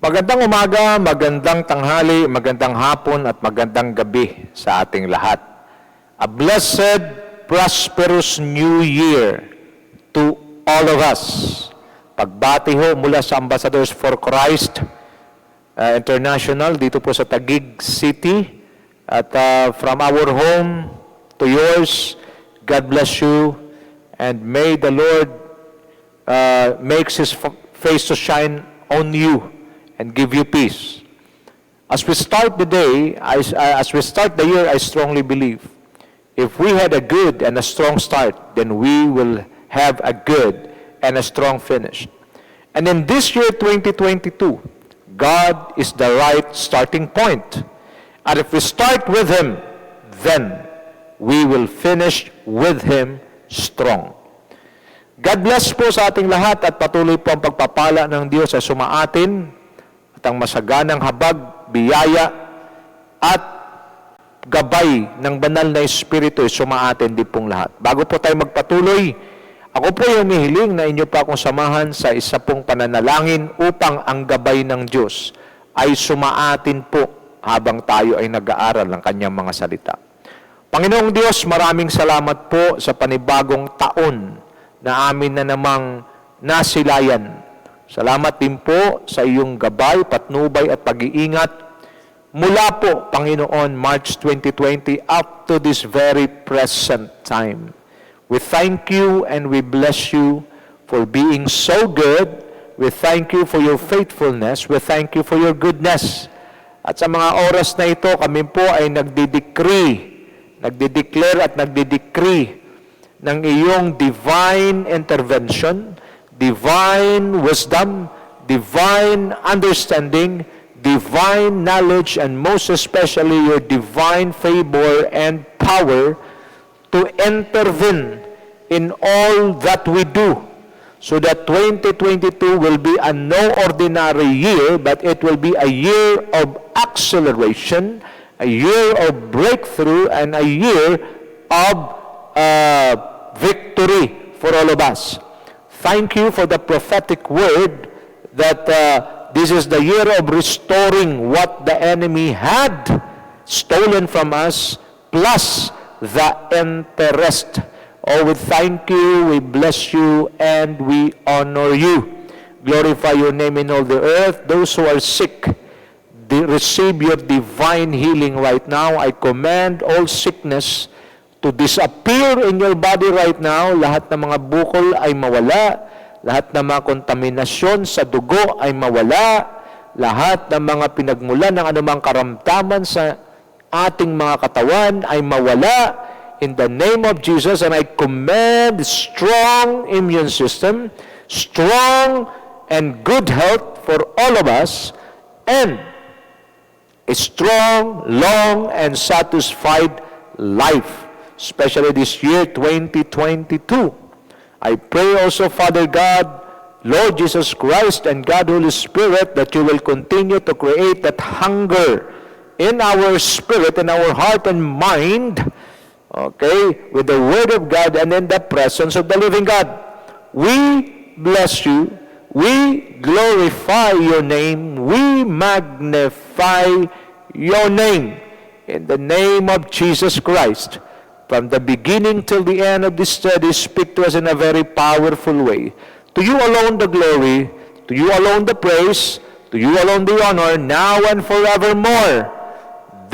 Magandang umaga, magandang tanghali, magandang hapon at magandang gabi sa ating lahat. A blessed, prosperous New Year to all of us. Pagbati ho mula sa Ambassadors for Christ International dito po sa Taguig City at from our home to yours, God bless you and may the Lord makes His face to shine on you and give you peace. As we start the day, as we start the year, I strongly believe, if we had a good and a strong start, then we will have a good and a strong finish. And in this year, 2022, God is the right starting point. And if we start with Him, then we will finish with Him strong. God bless po sa ating lahat at patuloy po ang pagpapala ng Diyos sa sumaatin at ang masaganang habag, biyaya, at gabay ng banal na Espiritu ay sumaatin din pong lahat. Bago po tayo magpatuloy, ako po yung humihiling na inyo pa akong samahan sa isa pong pananalangin upang ang gabay ng Diyos ay sumaatin po habang tayo ay nag-aaral ng Kanyang mga salita. Panginoong Diyos, maraming salamat po sa panibagong taon na amin na namang nasilayan. Salamat din po sa iyong gabay, patnubay at pag-iingat mula po, Panginoon, March 2020 up to this very present time. We thank you and we bless you for being so good. We thank you for your faithfulness. We thank you for your goodness. At sa mga oras na ito, kami po ay nagdideclare at nagdidecree ng iyong divine intervention, divine wisdom, divine understanding, divine knowledge, and most especially your divine favor and power to intervene in all that we do, so that 2022 will be a no ordinary year, but it will be a year of acceleration, a year of breakthrough, and a year of victory for all of us. Thank you for the prophetic word that this is the year of restoring what the enemy had stolen from us, plus the interest. Oh, we thank you, we bless you, and we honor you. Glorify your name in all the earth. Those who are sick, receive your divine healing right now. I command all sickness to disappear in your body right now. Lahat ng mga bukol ay mawala. Lahat ng mga kontaminasyon sa dugo ay mawala. Lahat ng mga pinagmulan ng anumang karamdaman sa ating mga katawan ay mawala. In the name of Jesus, and I command strong immune system, strong and good health for all of us, and a strong, long, and satisfied life, especially this year, 2022. I pray also, Father God, Lord Jesus Christ, and God, Holy Spirit, that you will continue to create that hunger in our spirit, in our heart and mind, okay, with the Word of God and in the presence of the living God. We bless you. We glorify your name. We magnify your name. In the name of Jesus Christ. From the beginning till the end of this study, speak to us in a very powerful way. To you alone the glory, to you alone the praise, to you alone the honor, now and forevermore.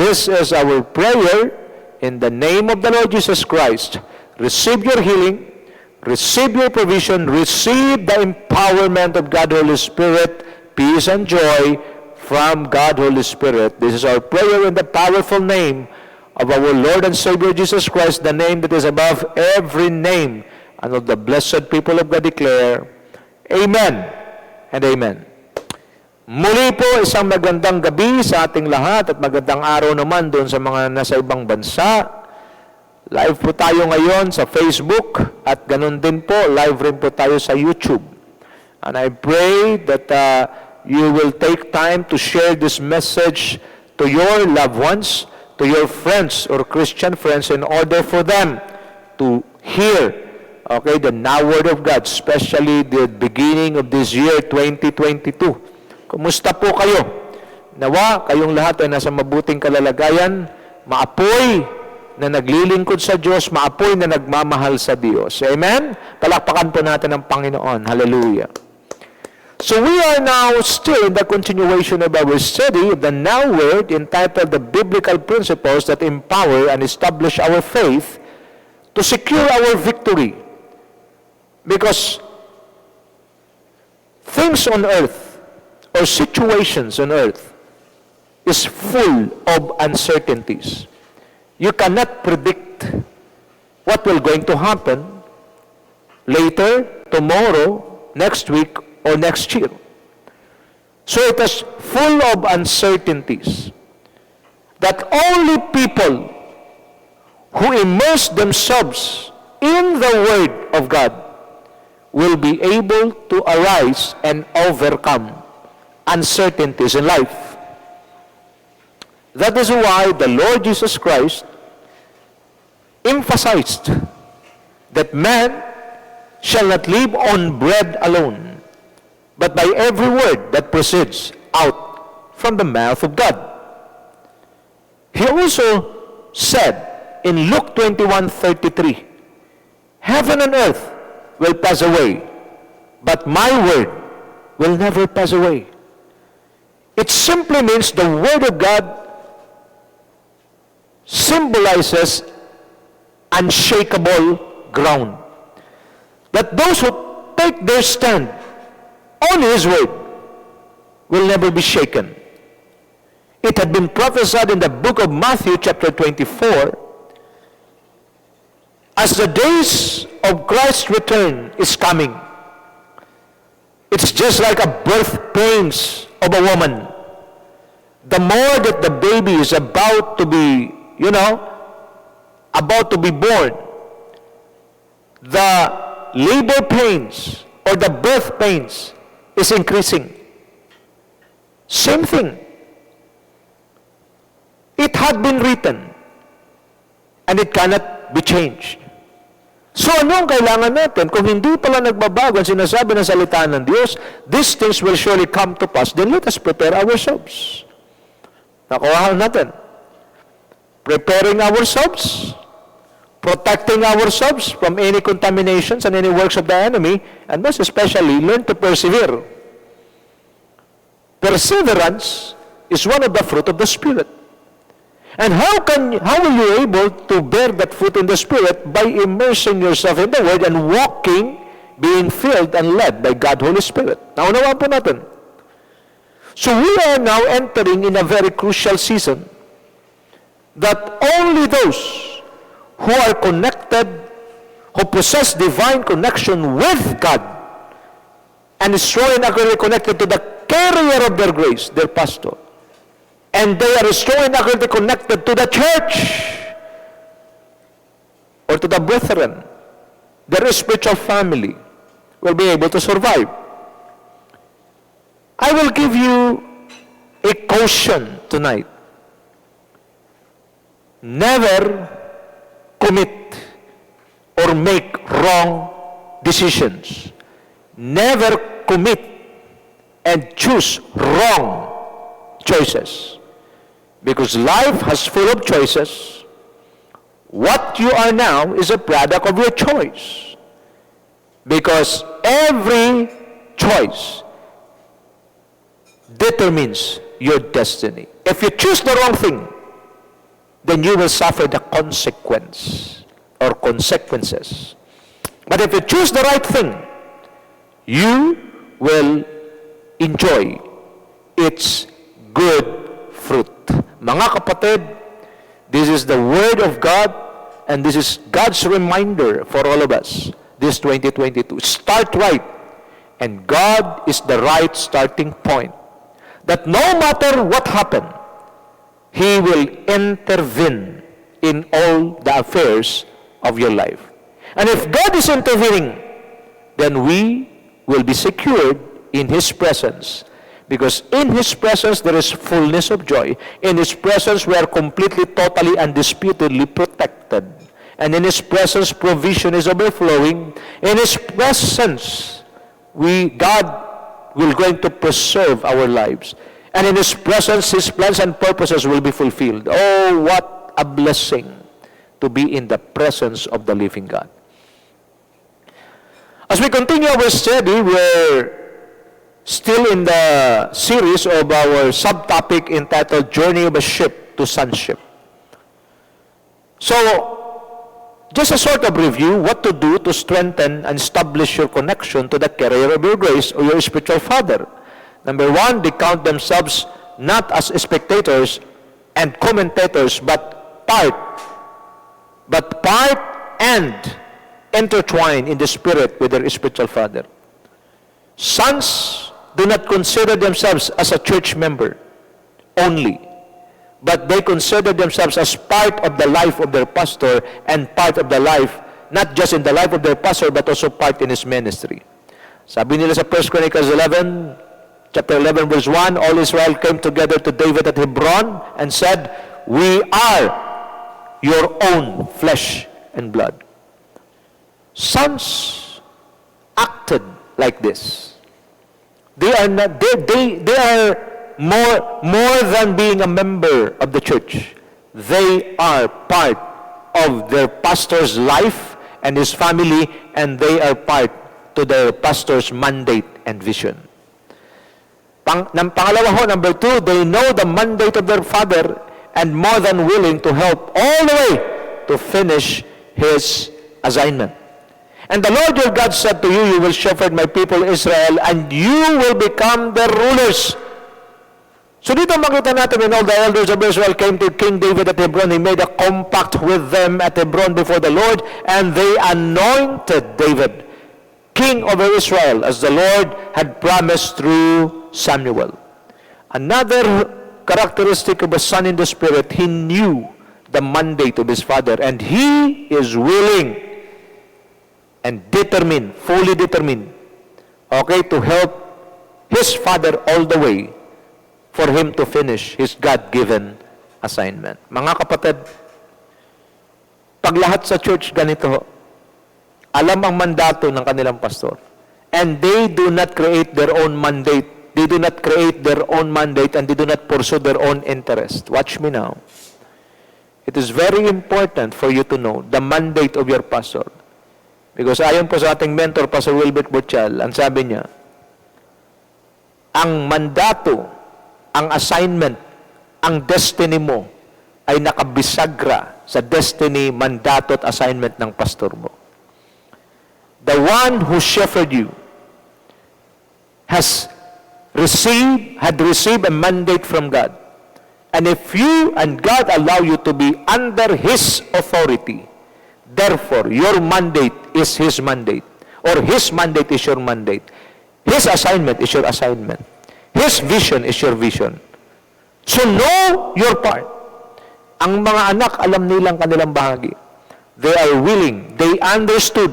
This is our prayer in the name of the Lord Jesus Christ. Receive your healing, receive your provision, receive the empowerment of God, Holy Spirit, peace and joy from God, Holy Spirit. This is our prayer in the powerful name of our Lord and Savior Jesus Christ, the name that is above every name, and of the blessed people of God declare, Amen and Amen. Muli po, isang magandang gabi sa ating lahat at magandang araw naman doon sa mga nasa ibang bansa. Live po tayo ngayon sa Facebook at ganun din po, live rin po tayo sa YouTube. And I pray that you will take time to share this message to your loved ones, to your friends or Christian friends, in order for them to hear, okay, the now Word of God, especially the beginning of this year, 2022. Kumusta po kayo? Nawa, kayong lahat ay nasa mabuting kalalagayan, maapoy na naglilingkod sa Diyos, maapoy na nagmamahal sa Diyos. Amen? Palakpakan po natin ang Panginoon. Hallelujah. So we are now still in the continuation of our study of the Now Word entitled The Biblical Principles That Empower and Establish Our Faith to Secure Our Victory. Because things on earth or situations on earth is full of uncertainties. You cannot predict what will going to happen later, tomorrow, next week, or next year. So it is full of uncertainties that only people who immerse themselves in the Word of God will be able to arise and overcome uncertainties in life. That is why the Lord Jesus Christ emphasized that man shall not live on bread alone, but by every word that proceeds out from the mouth of God. He also said in Luke 21:33, heaven and earth will pass away, but my word will never pass away. It simply means the Word of God symbolizes unshakable ground. That those who take their stand on His Word will never be shaken. It had been prophesied in the book of Matthew chapter 24, as the days of Christ's return is coming. It's just like a birth pains of a woman. The more that the baby is about to be, about to be born, the labor pains or the birth pains is increasing. Same thing. It had been written and it cannot be changed. So ano ang kailangan natin? Kung hindi pala nagbabago ang sinasabi ng salita ng Diyos, these things will surely come to pass. Then let us prepare ourselves. Nakuha natin. Preparing ourselves, protecting ourselves from any contaminations and any works of the enemy, and most especially, learn to persevere. Perseverance is one of the fruit of the Spirit. And how will you able to bear that fruit in the Spirit? By immersing yourself in the Word and walking, being filled and led by God, Holy Spirit. Naunawaan po natin. So we are now entering in a very crucial season that only those who are connected, who possess divine connection with God, and is strongly connected to the carrier of their grace, their pastor, and they are strongly connected to the church or to the brethren, their spiritual family, will be able to survive. I will give you a caution tonight. Never commit or make wrong decisions. Never commit and choose wrong choices. Because life has full of choices. What you are now is a product of your choice. Because every choice determines your destiny. If you choose the wrong thing, then you will suffer the consequence or consequences. But if you choose the right thing, you will enjoy its good fruit. Mga kapatid, this is the Word of God, and this is God's reminder for all of us, this 2022. Start right, and God is the right starting point. That no matter what happened, He will intervene in all the affairs of your life. And if God is intervening, then we will be secured in His presence. Because in His presence, there is fullness of joy. In His presence, we are completely, totally, undisputedly protected. And in His presence, provision is overflowing. In His presence, God will going to preserve our lives. And in His presence, His plans and purposes will be fulfilled. Oh, what a blessing to be in the presence of the living God. As we continue our study, we're still in the series of our subtopic entitled Journey of a Ship to Sonship. So, just a sort of review, what to do to strengthen and establish your connection to the carrier of your grace or your spiritual father. Number one, they count themselves not as spectators and commentators, but part and intertwined in the Spirit with their spiritual father. Sons do not consider themselves as a church member only, but they consider themselves as part of the life of their pastor and part of the life, not just in the life of their pastor, but also part in his ministry. Sabi nila sa 1 Chronicles 11, chapter 11, verse 1, all Israel came together to David at Hebron and said, "We are your own flesh and blood." Sons acted like this. They are not, they are more than being a member of the church. They are part of their pastor's life and his family, and they are part to their pastor's mandate and vision. Pangalawa ho, number two, they know the mandate of their father and more than willing to help all the way to finish his assignment. And the Lord your God said to you, "You will shepherd my people Israel, and you will become their rulers." So dito makita natin, when all the elders of Israel came to King David at Hebron, he made a compact with them at Hebron before the Lord, and they anointed David king over Israel, as the Lord had promised through Samuel. Another characteristic of a son in the Spirit, he knew the mandate of his father, and he is willing and determined, fully determined, okay, to help his father all the way for him to finish his God-given assignment. Mga kapatid, pag lahat sa church ganito, alam ang mandato ng kanilang pastor, and they do not create their own mandate, they do not create their own mandate, and they do not pursue their own interest. Watch me now. It is very important for you to know the mandate of your pastor. Because ayon po sa ating mentor, Pastor Wilbert Burchal, ang sabi niya, ang mandato, ang assignment, ang destiny mo ay nakabisagra sa destiny, mandato at assignment ng pastor mo. The one who shepherded you had received a mandate from God. And if you and God allow you to be under His authority, therefore, your mandate is His mandate, or His mandate is your mandate. His assignment is your assignment. His vision is your vision. So know your part. Ang mga anak, alam nilang kanilang bahagi. They are willing, they understood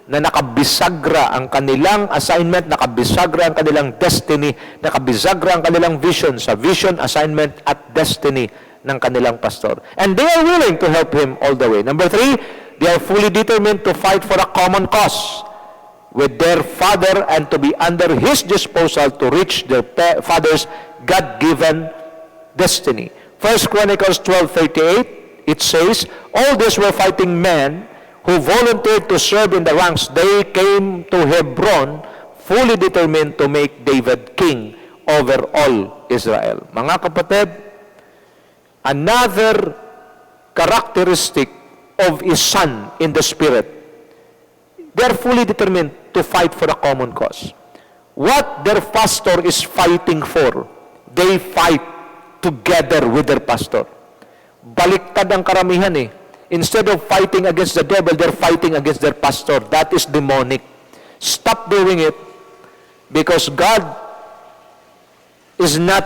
na nakabisagra ang kanilang assignment, nakabisagra ang kanilang destiny, nakabisagra ang kanilang vision sa vision, assignment, at destiny ng kanilang pastor. And they are willing to help him all the way. Number three, they are fully determined to fight for a common cause with their father and to be under his disposal to reach their father's God-given destiny. 1 Chronicles 12:38, it says, all these were fighting men who volunteered to serve in the ranks. They came to Hebron fully determined to make David king over all Israel. Mga kapatid, another characteristic of a son in the Spirit, they're fully determined to fight for a common cause. What their pastor is fighting for, they fight together with their pastor. Baliktad ang karamihan eh. Instead of fighting against the devil, they're fighting against their pastor. That is demonic. Stop doing it, because God is not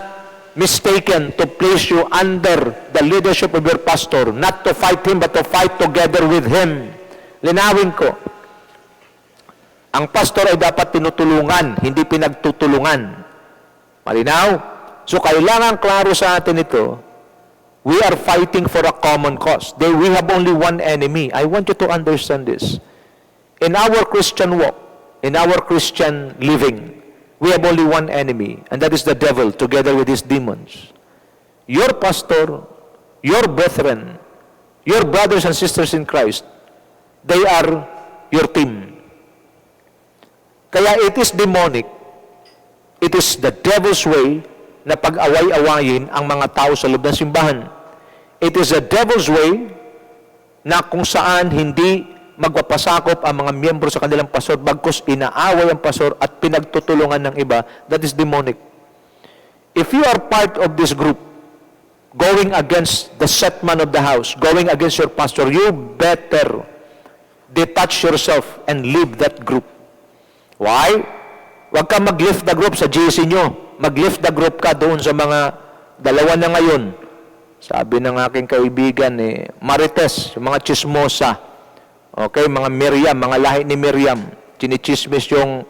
mistaken to place you under the leadership of your pastor, not to fight him, but to fight together with him. Linawin ko, ang pastor ay dapat tinutulungan, hindi pinagtutulungan. Malinaw? So kailangan klaro sa atin ito, we are fighting for a common cause. We have only one enemy. I want you to understand this. In our Christian walk, in our Christian living, we have only one enemy, and that is the devil together with his demons. Your pastor, your brethren, your brothers and sisters in Christ, they are your team. Kaya it is demonic, it is the devil's way na pag-away-awayin ang mga tao sa loob ng simbahan. It is the devil's way na kung saan hindi magpapasakop ang mga miyembro sa kanilang pastor, bagkus inaaway ang pastor at pinagtutulungan ng iba. That is demonic. If you are part of this group, going against the set man of the house, going against your pastor, you better detach yourself and leave that group. Why? Huwag ka mag-lift the group sa GC nyo. Mag-lift the group ka doon sa mga dalawa na ngayon. Sabi ng aking kaibigan, Marites, yung mga chismosa. Okay, mga Miriam, mga lahi ni Miriam. Chinichismis yung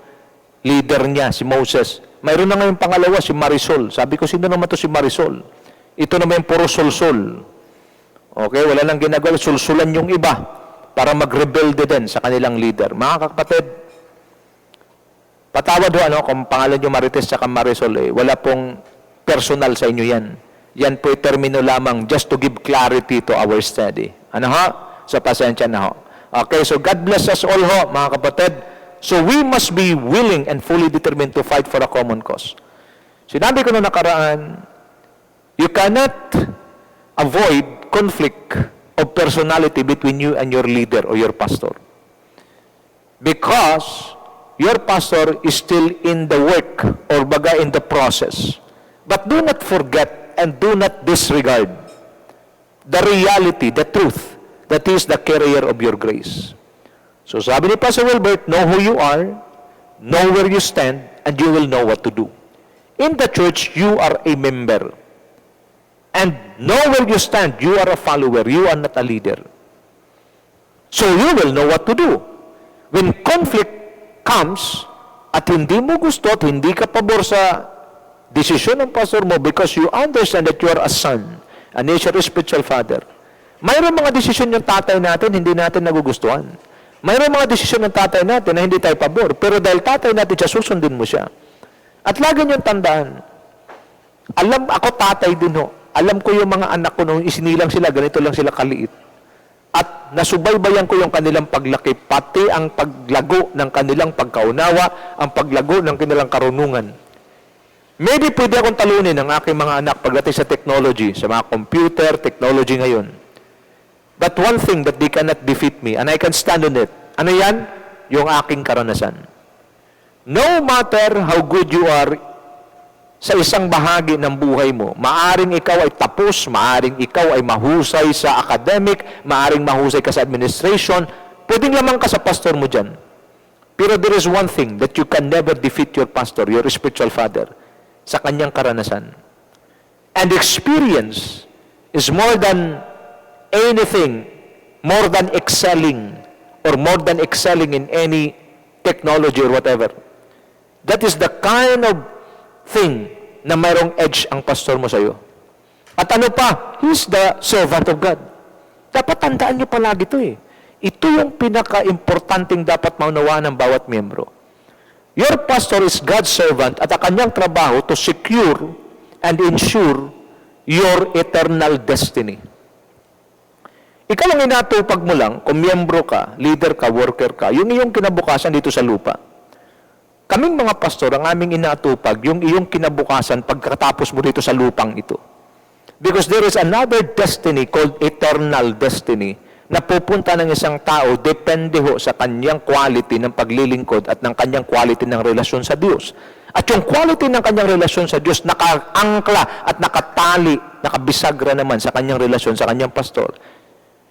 leader niya, si Moses. Mayroon na ngayon pangalawa, si Marisol. Sabi ko, sino naman to si Marisol? Ito naman yung puro sulsul. Okay, wala nang ginagawa, sulsulan yung iba para mag-rebelde din sa kanilang leader. Mga kapatid, patawad ho, kung pangalan nyo Marites at Marisol, wala pong personal sa inyo yan. Yan po yung termino lamang just to give clarity to our study. Ano ho? So, pasensya na ho. Okay, so God bless us all ho, mga kapatid. So we must be willing and fully determined to fight for a common cause. Sinabi ko noong nakaraan, you cannot avoid conflict of personality between you and your leader or your pastor. Because your pastor is still in the work or baga in the process. But do not forget and do not disregard the reality, the truth, that is the carrier of your grace. So sabi ni Pastor Wilbert, know who you are, know where you stand, and you will know what to do. In the church, you are a member. And know where you stand, you are a follower, you are not a leader. So you will know what to do. When conflict comes, at hindi mo gusto at hindi ka pabor sa desisyon ng pastor mo because you understand that you are a son, and he is your spiritual father, mayroon mga desisyon yung tatay natin, hindi natin nagugustuhan. Mayroon mga desisyon ng tatay natin na hindi tayo pabor. Pero dahil tatay natin siya, susundin mo siya. At lagi niyong tandaan, ako tatay din ho. Alam ko yung mga anak ko nung isinilang sila, ganito lang sila kaliit. At nasubaybayan ko yung kanilang paglaki, pati ang paglago ng kanilang pagkaunawa, ang paglago ng kanilang karunungan. Maybe pwede akong talunin ang aking mga anak pagdating sa technology, sa mga computer, technology ngayon. But one thing that they cannot defeat me, and I can stand on it. Ano yan? Yung aking karanasan. No matter how good you are sa isang bahagi ng buhay mo, maaring ikaw ay tapos, maaring ikaw ay mahusay sa academic, maaring mahusay ka sa administration, pwedeng lamang ka sa pastor mo dyan. Pero there is one thing that you can never defeat your pastor, your spiritual father, sa kanyang karanasan. And experience is more than anything, more than excelling or more than excelling in any technology or whatever. That is the kind of thing na mayroong edge ang pastor mo sa iyo. At ano pa? He's the servant of God. Dapat tandaan niyo palagi ito eh. Ito yung pinaka-importanting dapat maunawaan ng bawat miyembro. Your pastor is God's servant at ang kanyang trabaho to secure and ensure your eternal destiny. Ikaw ang inatupag mo lang, kung miyembro ka, leader ka, worker ka, yung iyong kinabukasan dito sa lupa. Kaming mga pastor, ang aming inatupag, yung iyong kinabukasan pagkatapos mo dito sa lupang ito. Because there is another destiny called eternal destiny na pupunta ng isang tao, depende ho sa kanyang quality ng paglilingkod at ng kanyang quality ng relasyon sa Diyos. At yung quality ng kanyang relasyon sa Diyos, nakaangkla at nakatali, nakabisagra naman sa kanyang relasyon sa kanyang pastor.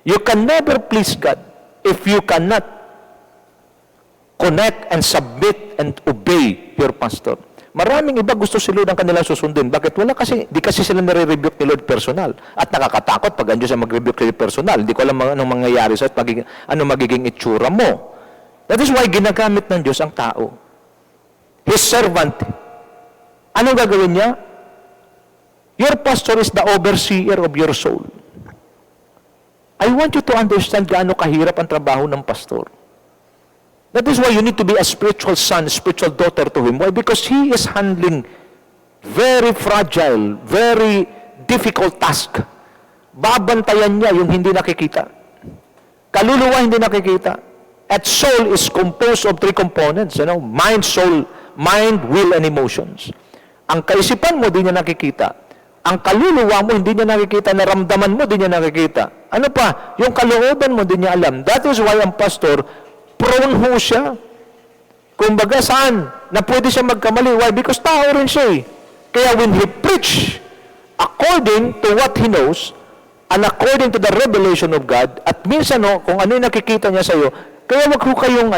You can never please God if you cannot connect and submit and obey your pastor. Maraming iba gusto si Lord ang kanilang susundin. Bakit? Wala kasi, di kasi sila nare-rebuke ni Lord personal. At nakakatakot pag andyo sa mag-rebuke ni personal. Hindi ko alam anong mangyayari sa ano magiging itsura mo. That is why ginagamit ng Diyos ang tao. His servant. Ano gagawin niya? Your pastor is the overseer of your soul. I want you to understand gaano kahirap ang trabaho ng pastor. That is why you need to be a spiritual son, spiritual daughter to Him. Why? Because He is handling very fragile, very difficult task. Babantayan niya yung hindi nakikita. Kaluluwa hindi nakikita. At soul is composed of three components, mind, soul, mind, will, and emotions. Ang kaisipan mo, di niya nakikita. Ang kaluluwa mo, hindi niya nakikita. Naramdaman mo, di niya nakikita. Ano pa? Yung kalooban mo, di niya alam. That is why ang pastor, prone ho siya. Kumbaga, saan? Na pwede siya magkamali. Why? Because tao rin siya eh. Kaya when he preach, according to what he knows, and according to the revelation of God, at minsan kung ano yung nakikita niya sa iyo, kaya wag ho kayong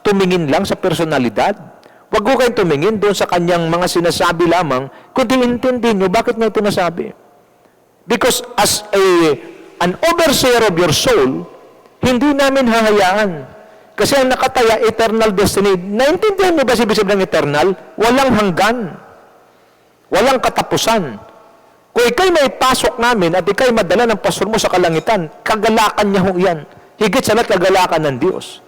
tumingin lang sa personalidad. Wag ho kayong tumingin doon sa kanyang mga sinasabi lamang, kundi intindihin niyo bakit niya ito nasabi. Because as an overseer of your soul, hindi namin hahayaan. Kasi ang nakataya, eternal destiny. Naintindihan niyo ba si ibig sabihin ng eternal? Walang hanggan. Walang katapusan. Kung ikay may pasok namin at ikay madala ng pastor mo sa kalangitan, kagalakan niya ho yan. Higit sa lahat, kagalakan ng Diyos.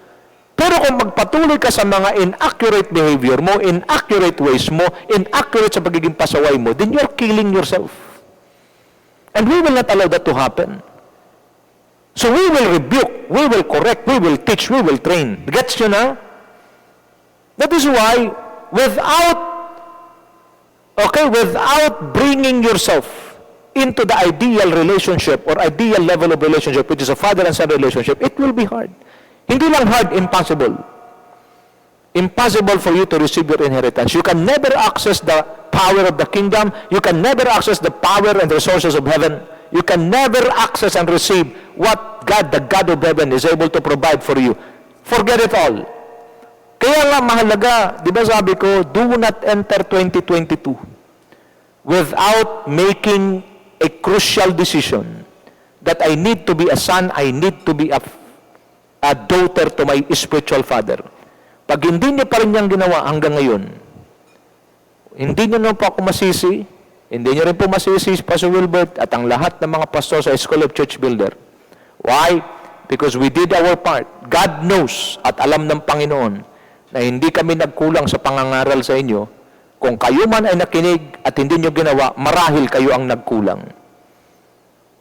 Pero kung magpatuloy ka sa mga inaccurate behavior mo, inaccurate ways mo, inaccurate sa pagiging pasaway mo, then you're killing yourself. And we will not allow that to happen. So we will rebuke, we will correct, we will teach, we will train. Gets you na? That is why, without bringing yourself into the ideal relationship or ideal level of relationship, which is a father and son relationship, it will be hard. Hindi lang hard, impossible. Impossible for you to receive your inheritance. You can never access the power of the kingdom. You can never access the power and resources of heaven. You can never access and receive what God, the God of heaven, is able to provide for you. Forget it all. Kaya nga mahalaga, di ba sabi ko, do not enter 2022 without making a crucial decision that I need to be a son, I need to be a daughter to my spiritual father. Pag hindi niyo pa rin niyang ginawa hanggang ngayon, hindi niyo na po ako masisi, hindi niyo rin po masisi Pastor Wilbert at ang lahat ng mga pastor sa School of Church Builder. Why? Because we did our part. God knows at alam ng Panginoon na hindi kami nagkulang sa pangangaral sa inyo. Kung kayo man ay nakinig at hindi niyo ginawa, marahil kayo ang nagkulang.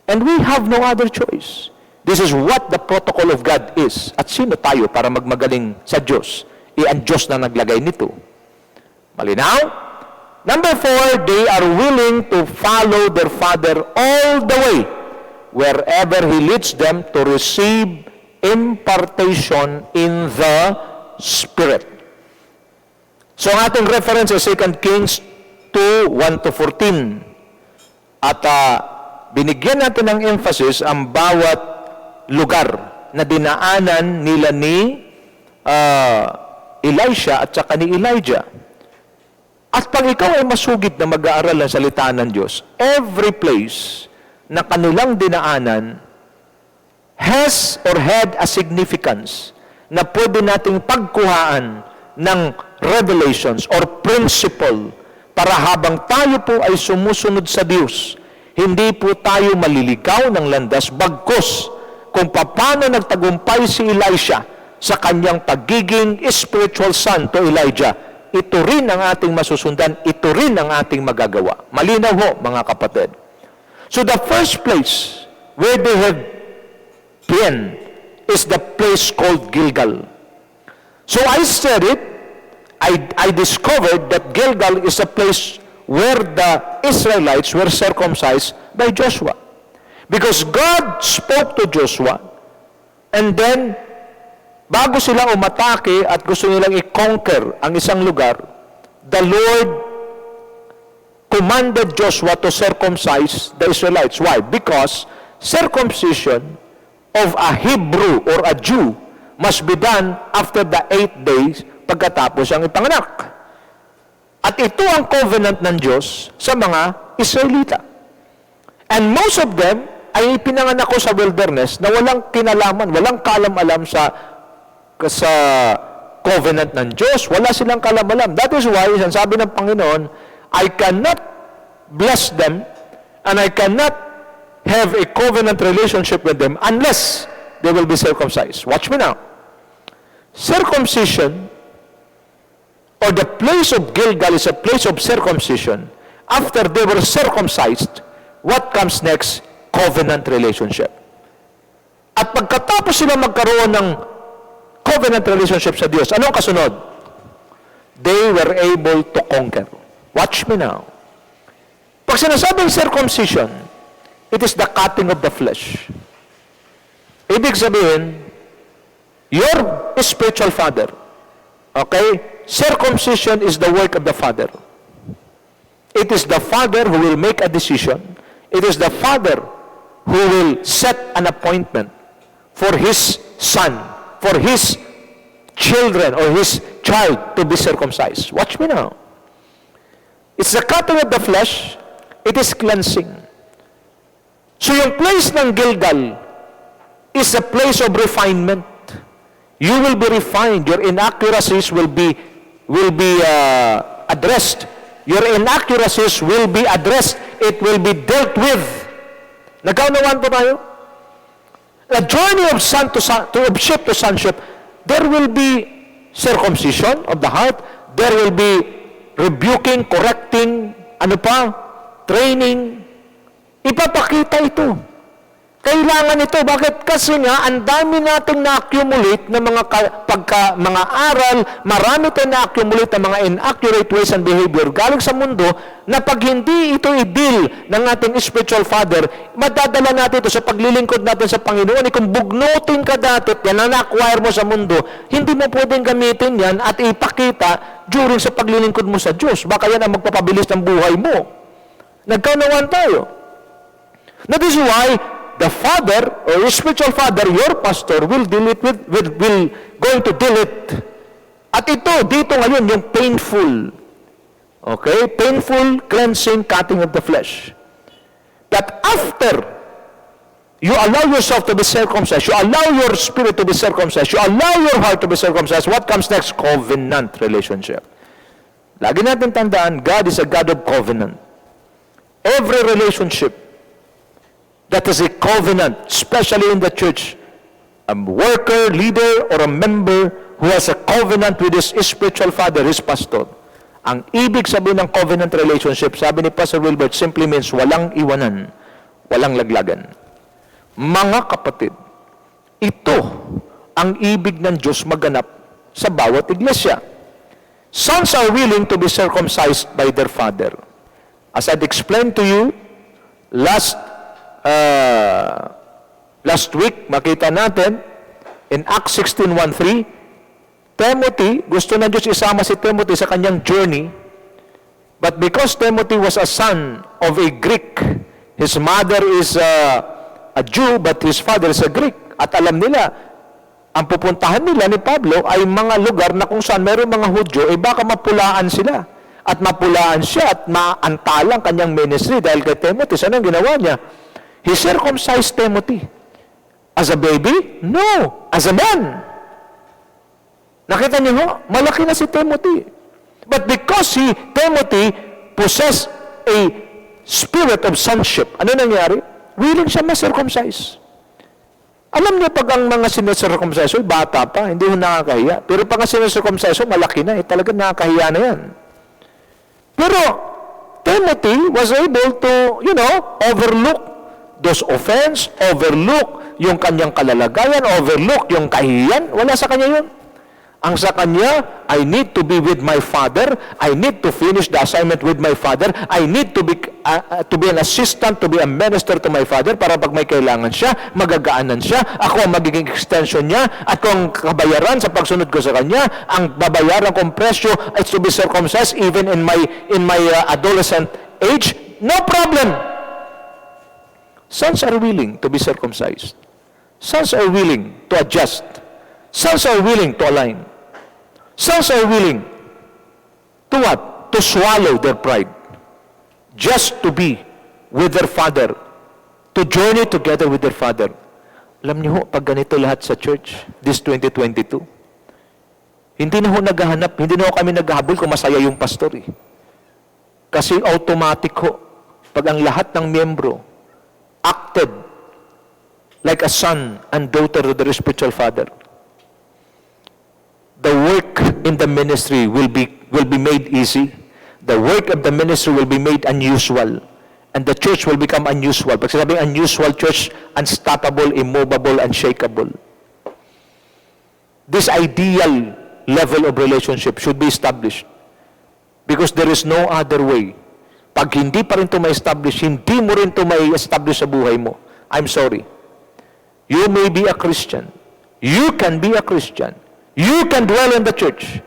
And we have no other choice. This is what the protocol of God is. At sino tayo para magmagaling sa Diyos? Ang Diyos na naglagay nito. Malinaw? Number 4, they are willing to follow their father all the way, wherever he leads them to receive impartation in the Spirit. So ang ating reference is 2 Kings 2, 1-14. At binigyan natin ng emphasis ang bawat lugar na dinaanan nila ni Elisha at saka ni Elijah. At pag ikaw ay masugid na mag-aaral ng salita ng Diyos, every place na kanilang dinaanan has or had a significance na pwede nating pagkuhaan ng revelations or principle para habang tayo po ay sumusunod sa Diyos, hindi po tayo maliligaw ng landas bagkus kung paano nagtagumpay si Elisha sa kanyang pagiging spiritual son to Elijah. Ito rin ang ating masusundan, ito rin ang ating magagawa. Malinaw ho, mga kapatid. So the first place where they have been is the place called Gilgal. So I said it, I discovered that Gilgal is a place where the Israelites were circumcised by Joshua. Because God spoke to Joshua, and then bago sila umatake at gusto nilang i-conquer ang isang lugar, the Lord commanded Joshua to circumcise the Israelites. Why? Because circumcision of a Hebrew or a Jew must be done after the 8 days pagkatapos ang ipanganak. At ito ang covenant ng Diyos sa mga Israelita. And most of them ay pinanganak ko sa wilderness na walang kinalaman, walang kalam-alam sa covenant ng Diyos, wala silang kalam-alam. That is why, sabi ng Panginoon, I cannot bless them and I cannot have a covenant relationship with them unless they will be circumcised. Watch me now. circumcision, or the place of Gilgal is a place of circumcision. After they were circumcised, what comes next? Covenant relationship. At pagkatapos sila magkaroon ng covenant relationship sa Diyos, anong kasunod? They were able to conquer. Watch me now. Pag sinasabing circumcision, it is the cutting of the flesh. Ibig sabihin, your spiritual father, okay? Circumcision is the work of the father. It is the father who will make a decision. It is the father who will set an appointment for his son, for his children or his child to be circumcised. Watch me now. It's the cutting of the flesh. It is cleansing. So yung place ng Gilgal is a place of refinement. You will be refined. Your inaccuracies will be addressed. Your inaccuracies will be addressed. It will be dealt with. Nagkaunawaan po tayo? The journey of ship to sonship, there will be circumcision of the heart. There will be rebuking, correcting, training. Ipapakita ito. Kailangan ito. Bakit? Kasi nga, ang dami nating na-accumulate ng mga aral, marami tayong na-accumulate ng mga inaccurate ways and behavior galing sa mundo, na pag hindi ito i-deal ng ating spiritual father, madadala natin ito sa paglilingkod natin sa Panginoon. Kung bugnutin ka dati, yan ang na-acquire mo sa mundo, hindi mo pwedeng gamitin yan at ipakita during sa paglilingkod mo sa Diyos. Baka yan ang magpapabilis ng buhay mo. Nagkaunawaan tayo. That is why the father or spiritual father, your pastor, will going to deal it. At ito, dito ngayon, yung painful. Okay? Painful cleansing, cutting of the flesh. That after you allow yourself to be circumcised, you allow your spirit to be circumcised, you allow your heart to be circumcised, what comes next? Covenant relationship. Lagi natin tandaan, God is a God of covenant. Every relationship that is a covenant, especially in the church, a worker, leader, or a member who has a covenant with his spiritual father, his pastor. Ang ibig sabihin ng covenant relationship, sabi ni Pastor Wilbert, simply means walang iwanan, walang laglagan. Mga kapatid, ito ang ibig ng Diyos maganap sa bawat iglesia. Sons are willing to be circumcised by their father. As I'd explained to you last week, makita natin in Acts 16:1-3, Timothy, gusto na Diyos isama si Timothy sa kanyang journey, but because Timothy was a son of a Greek, his mother is a Jew, but his father is a Greek, at alam nila, ang pupuntahan nila ni Pablo ay mga lugar na kung saan mayroong mga Hudyo, baka mapulaan sila. At mapulaan siya at maantalang kanyang ministry dahil kay Timothy. Saan ang ginawa niya? He circumcised Timothy. As a baby? No. As a man. Nakita niyo ho? Malaki na si Timothy. But because Timothy possessed a spirit of sonship, ano nangyari? Willing siya ma-circumcise. Alam niyo, pag ang mga sinacircumcise, bata pa, hindi ho nakakahiya. Pero pag ang sinacircumcise, malaki na, talagang nakakahiya na yan. Pero Timothy was able to, overlook those offense, overlook yung kanyang kalalagayan, overlook yung kahiyan. Wala sa kanya yun. Ang sa kanya, I need to be with my father. I need to finish the assignment with my father. I need to be an assistant, to be a minister to my father para pag may kailangan siya, magagaanan siya. Ako ang magiging extension niya. At kung kabayaran sa pagsunod ko sa kanya, ang babayaran kong presyo is to be circumcised even in my adolescent age. No problem. Sons are willing to be circumcised. Sons are willing to adjust. Sons are willing to align. Sons are willing to what? To swallow their pride. Just to be with their father. To journey together with their father. Alam niyo ho, pag ganito lahat sa church, this 2022, hindi na ho naghahanap, hindi na ho kami naghahabol kung masaya yung pastor eh. Kasi automatic ho, pag ang lahat ng miyembro acted like a son and daughter to their spiritual father, the work in the ministry will be made easy. The work of the ministry will be made unusual. And the church will become unusual. Pag sinabing unusual church, unstoppable, immovable, unshakable. This ideal level of relationship should be established. Because there is no other way. Pag hindi pa rin ito ma-establish, hindi mo rin ito ma-establish sa buhay mo. I'm sorry. You may be a Christian. You can be a Christian. You can dwell in the church.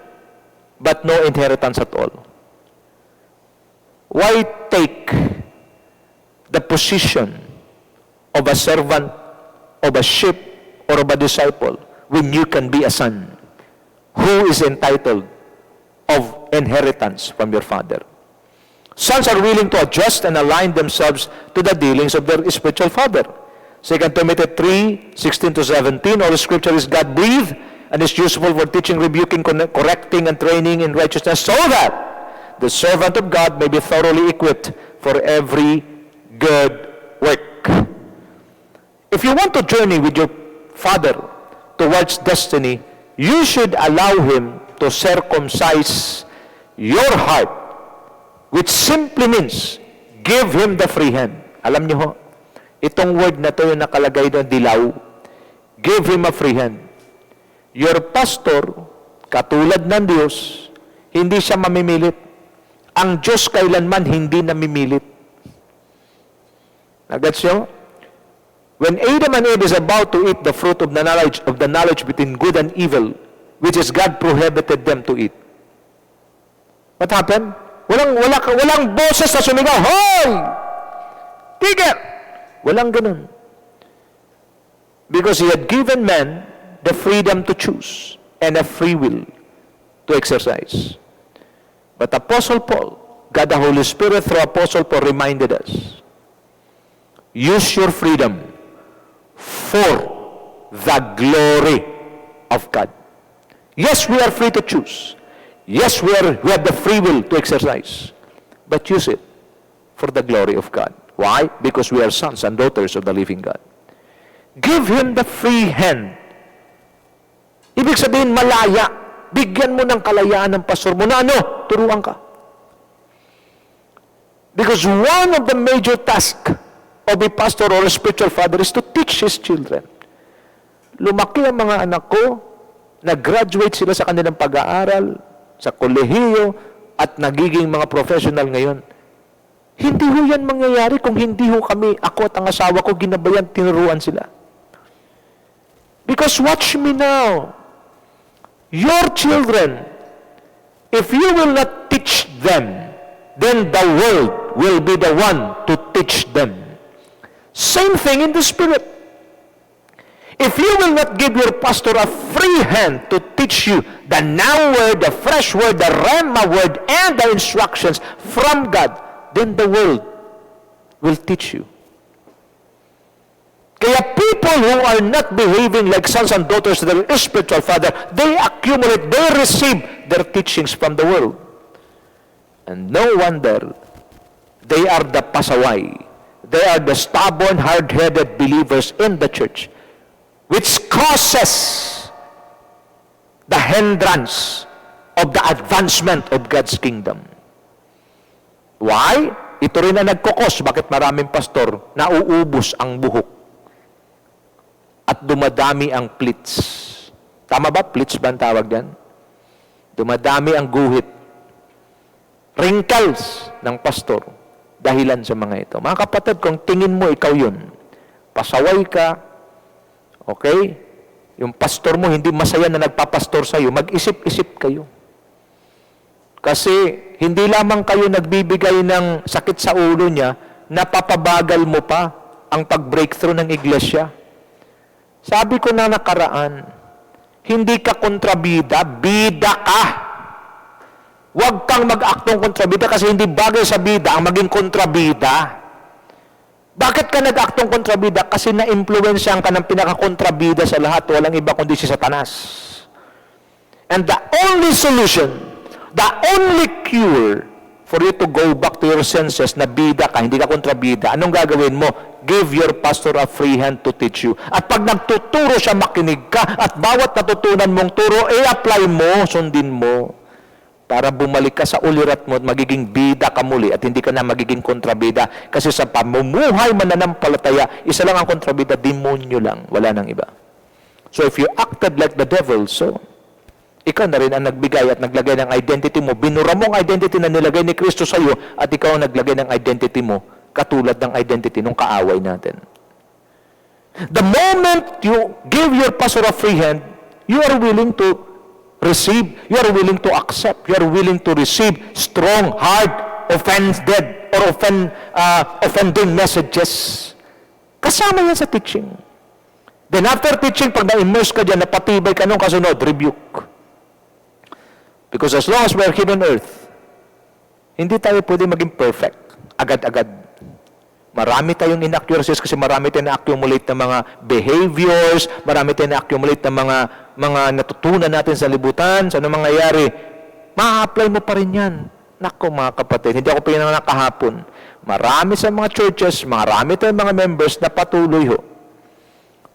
But no inheritance at all. Why take the position of a servant, of a sheep, or of a disciple when you can be a son who is entitled of inheritance from your father? Sons are willing to adjust and align themselves to the dealings of their spiritual father. 2 Timothy 3:16-17, all scripture is God-breathed and is useful for teaching, rebuking, correcting, and training in righteousness, so that the servant of God may be thoroughly equipped for every good work. If you want to journey with your father towards destiny, you should allow him to circumcise your heart, which simply means give him the free hand. Alam niyo ho, itong word na to yung nakalagay doon, dilaw. Give him a free hand. Your pastor, katulad ng Diyos, hindi siya mamimilit. Ang Diyos kailanman hindi namimilit. Nagets nyo? When Adam and Eve is about to eat the fruit of the knowledge between good and evil, which is God prohibited them to eat. What happened? Walang boses na sumigaw, hoy! Tigil! Walang ganun. Because He had given man the freedom to choose and a free will to exercise. But Apostle Paul, God the Holy Spirit through Apostle Paul reminded us, use your freedom for the glory of God. Yes, we are free to choose. Yes, we have the free will to exercise. But use it for the glory of God. Why? Because we are sons and daughters of the living God. Give him the free hand. Ibig sabihin, malaya. Bigyan mo ng kalayaan ng pastor mo na turuan ka. Because one of the major tasks of a pastor or a spiritual father is to teach his children. Lumaki ang mga anak ko, nag-graduate sila sa kanilang pag-aaral, sa kolehiyo, at nagiging mga professional ngayon. Hindi ho yan mangyayari kung hindi ho kami, ako at ang asawa ko, ginabayan, tinuruan sila. Because watch me now. Your children, if you will not teach them, then the world will be the one to teach them. Same thing in the Spirit. If you will not give your pastor a free hand to teach you the now word, the fresh word, the Rhema word, and the instructions from God, then the world will teach you. Kaya people who are not behaving like sons and daughters to their spiritual father, they accumulate, they receive their teachings from the world. And no wonder they are the pasaway. They are the stubborn, hard-headed believers in the church, which causes the hindrance of the advancement of God's kingdom. Why? Ito rin na nagkukos. Bakit maraming pastor nauubos ang buhok at dumadami ang pleats? Tama ba? Pleats ba ang tawag yan? Dumadami ang guhit. Wrinkles ng pastor. Dahilan sa mga ito. Mga kapatid, kung tingin mo ikaw yun, pasaway ka, okay? Yung pastor mo hindi masaya na nagpapastor sa'yo, mag-isip-isip kayo. Kasi hindi lamang kayo nagbibigay ng sakit sa ulo niya, napapabagal mo pa ang pag-breakthrough ng iglesia. Sabi ko na nakaraan, hindi ka kontrabida, bida ka. Huwag kang mag-aktong kontrabida kasi hindi bagay sa bida ang maging kontrabida. Bakit ka nag-aktong kontrabida? Kasi na-influensyahan ka ng pinaka-kontrabida sa lahat. Walang iba kundi si Satanas. And the only solution, the only cure for you to go back to your senses na bida ka, hindi ka kontrabida, anong gagawin mo? give your pastor a free hand to teach you. At pag nagtuturo siya, makinig ka. At bawat natutunan mong turo, apply mo, sundin mo. Para bumalik ka sa ulirat mo at magiging bida ka muli at hindi ka na magiging kontrabida. Kasi sa pamumuhay mananampalataya, isa lang ang kontrabida, demonyo lang. Wala nang iba. So if you acted like the devil, so ikaw na rin ang nagbigay at naglagay ng identity mo. Binura mo ang identity na nilagay ni Kristo sa iyo at ikaw ang naglagay ng identity mo katulad ng identity ng kaaway natin. The moment you give your pastor a free hand, you are willing to receive, you are willing to accept, you are willing to receive strong, hard, offended, or offending messages. Kasama yan sa teaching. Then after teaching, pag na-immerse ka dyan, napatibay ka nung kasunod, rebuke. Because as long as we are here on earth, hindi tayo pwede maging perfect, agad-agad. Marami tayong inaccuracies kasi marami tayong na-accumulate ng mga behaviors, marami tayong na-accumulate ng mga natutunan natin sa libutan, sa anong mangyayari. Ma-apply mo pa rin yan. Nako mga kapatid, hindi ako pinanganak kahapon. Marami sa mga churches, marami tayong mga members na patuloy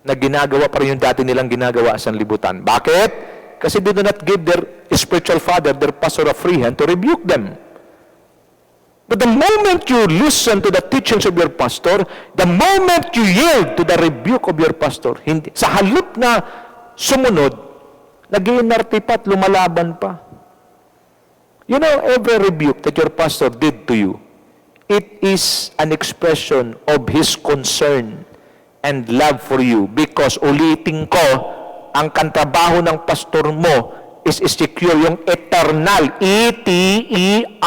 na ginagawa pa rin yung dati nilang ginagawa sa libutan. Bakit? Kasi they do not give their spiritual father, their pastor, a free hand to rebuke them. But the moment you listen to the teachings of your pastor, the moment you yield to the rebuke of your pastor, hindi, sa halip na sumunod, nag-iinarte pa at lumalaban pa. You know, every rebuke that your pastor did to you, it is an expression of his concern and love for you. Because ulitin ko, ang kantrabaho ng pastor mo is secure yung eternal, E-T-E-R-N-A-L,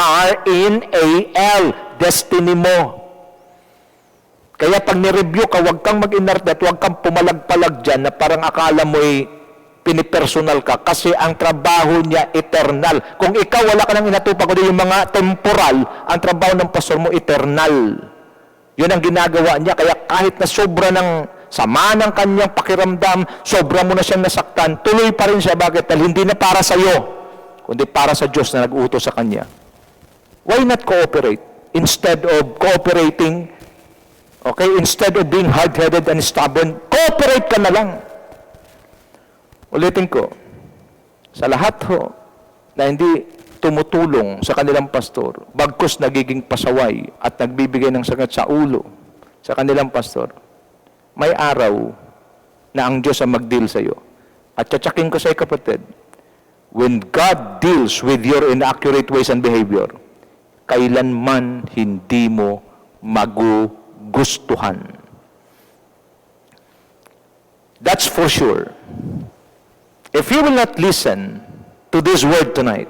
destiny mo. Kaya pag ni-review ka, huwag kang mag-inarte at huwag kang pumalag-palag dyan na parang akala mo'y pinipersonal ka kasi ang trabaho niya eternal. Kung ikaw wala ka nang inatupa kundi yung mga temporal, ang trabaho ng pastor mo eternal. Yun ang ginagawa niya. Kaya kahit na sobra ng sama ng kanyang pakiramdam, sobra mo na siyang nasaktan, tuloy pa rin siya. Bakit? Dahil hindi na para sa iyo, kundi para sa Diyos na nag-uutos sa kanya. Why not cooperate? Instead of cooperating, okay, instead of being hard-headed and stubborn, cooperate ka na lang. Ulitin ko, sa lahat na hindi tumutulong sa kanilang pastor, bagkus nagiging pasaway at nagbibigay ng sakit sa ulo sa kanilang pastor, may araw na ang Diyos ang mag-deal sa iyo. At tsatsakin ko sa kapatid, when God deals with your inaccurate ways and behavior, kailanman hindi mo magugustuhan. That's for sure. If you will not listen to this word tonight,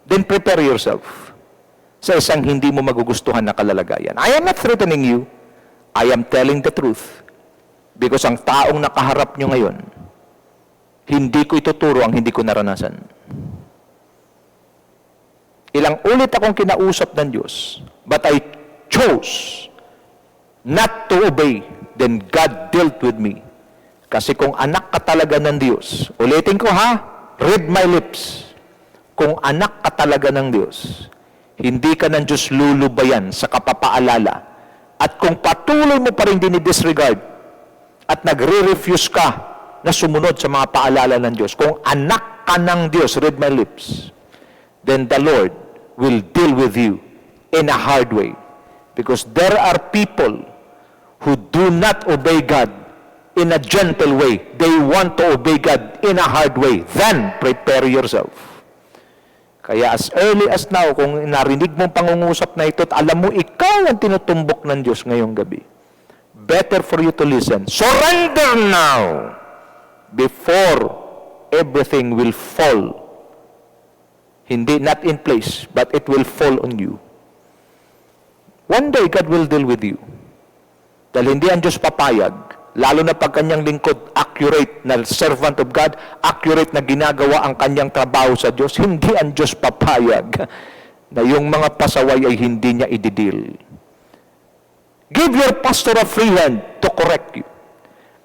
then prepare yourself sa isang hindi mo magugustuhan na kalalagayan. I am not threatening you. I am telling the truth. Because ang taong nakaharap nyo ngayon, hindi ko ituturo ang hindi ko naranasan. Ilang ulit akong kinausap ng Diyos, but I chose not to obey, then God dealt with me. Kasi kung anak ka talaga ng Diyos, ulitin ko read my lips. Kung anak ka talaga ng Diyos, hindi ka ng Diyos lulubayan sa kapapaalala. At kung patuloy mo pa rin dinidisregard at nagre-refuse ka na sumunod sa mga paalala ng Diyos, kung anak ka ng Diyos, read my lips, then the Lord will deal with you in a hard way. Because there are people who do not obey God in a gentle way. They want to obey God in a hard way. Then, prepare yourself. Kaya as early as now, kung narinig mong pangungusap na ito at alam mo ikaw ang tinutumbok ng Diyos ngayong gabi, better for you to listen. Surrender now before everything will fall. Hindi, not in place, but it will fall on you. One day, God will deal with you. Dahil hindi ang Diyos papayag, lalo na pag kanyang lingkod, accurate na servant of God, accurate na ginagawa ang kanyang trabaho sa Diyos, hindi ang Diyos papayag na yung mga pasaway ay hindi niya ididil. Give your pastor a free hand to correct you.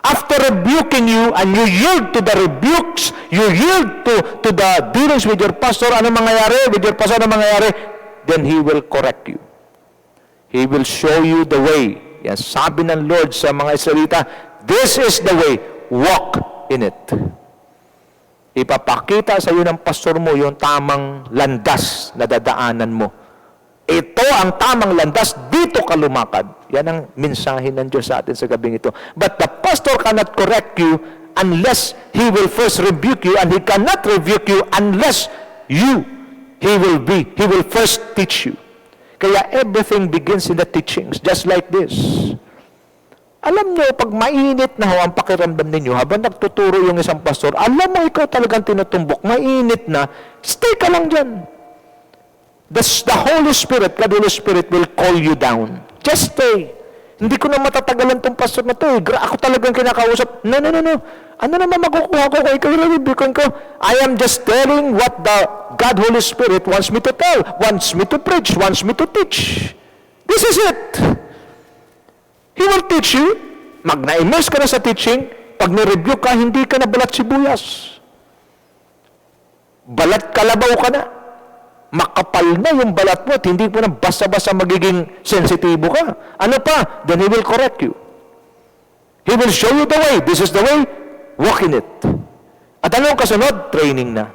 After rebuking you and you yield to the rebukes, you yield to the dealings with your pastor, ano mangyayari? With your pastor, ano mangyayari? Then he will correct you. He will show you the way Yan, sabi ng Lord sa mga Israelita, this is the way, walk in it. Ipapakita sa iyo ng pastor mo yung tamang landas na dadaanan mo. Ito ang tamang landas, dito ka lumakad. Yan ang mensahe ng Diyos sa atin sa gabing ito. But the pastor cannot correct you unless he will first rebuke you, and he cannot rebuke you unless he will first teach you. Kaya everything begins in the teachings, just like this. Alam nyo, pag mainit na ang pakiramdam ninyo, habang nagtuturo yung isang pastor, alam mo ikaw talagang tinutumbok, mainit na, stay ka lang dyan. The Holy Spirit, God Holy Spirit will call you down. Just stay. Hindi ko na matatagalan tong pastor na to. Ako talagang kinakausap. No. Ano naman makukuha ko kung ikaw ilalibikan ko? I am just telling what the God Holy Spirit wants me to tell, wants me to preach, wants me to teach. This is it. He will teach you. Na-immerse ka na sa teaching. Pag ni-review ka, hindi ka na balat sibuyas. Balat kalabaw ka na. Makapal na yung balat mo at hindi mo na basta-basta magiging sensitibo ka. Ano pa? Then He will correct you. He will show you the way. This is the way. Walk in it. At ano ang kasunod? Training na.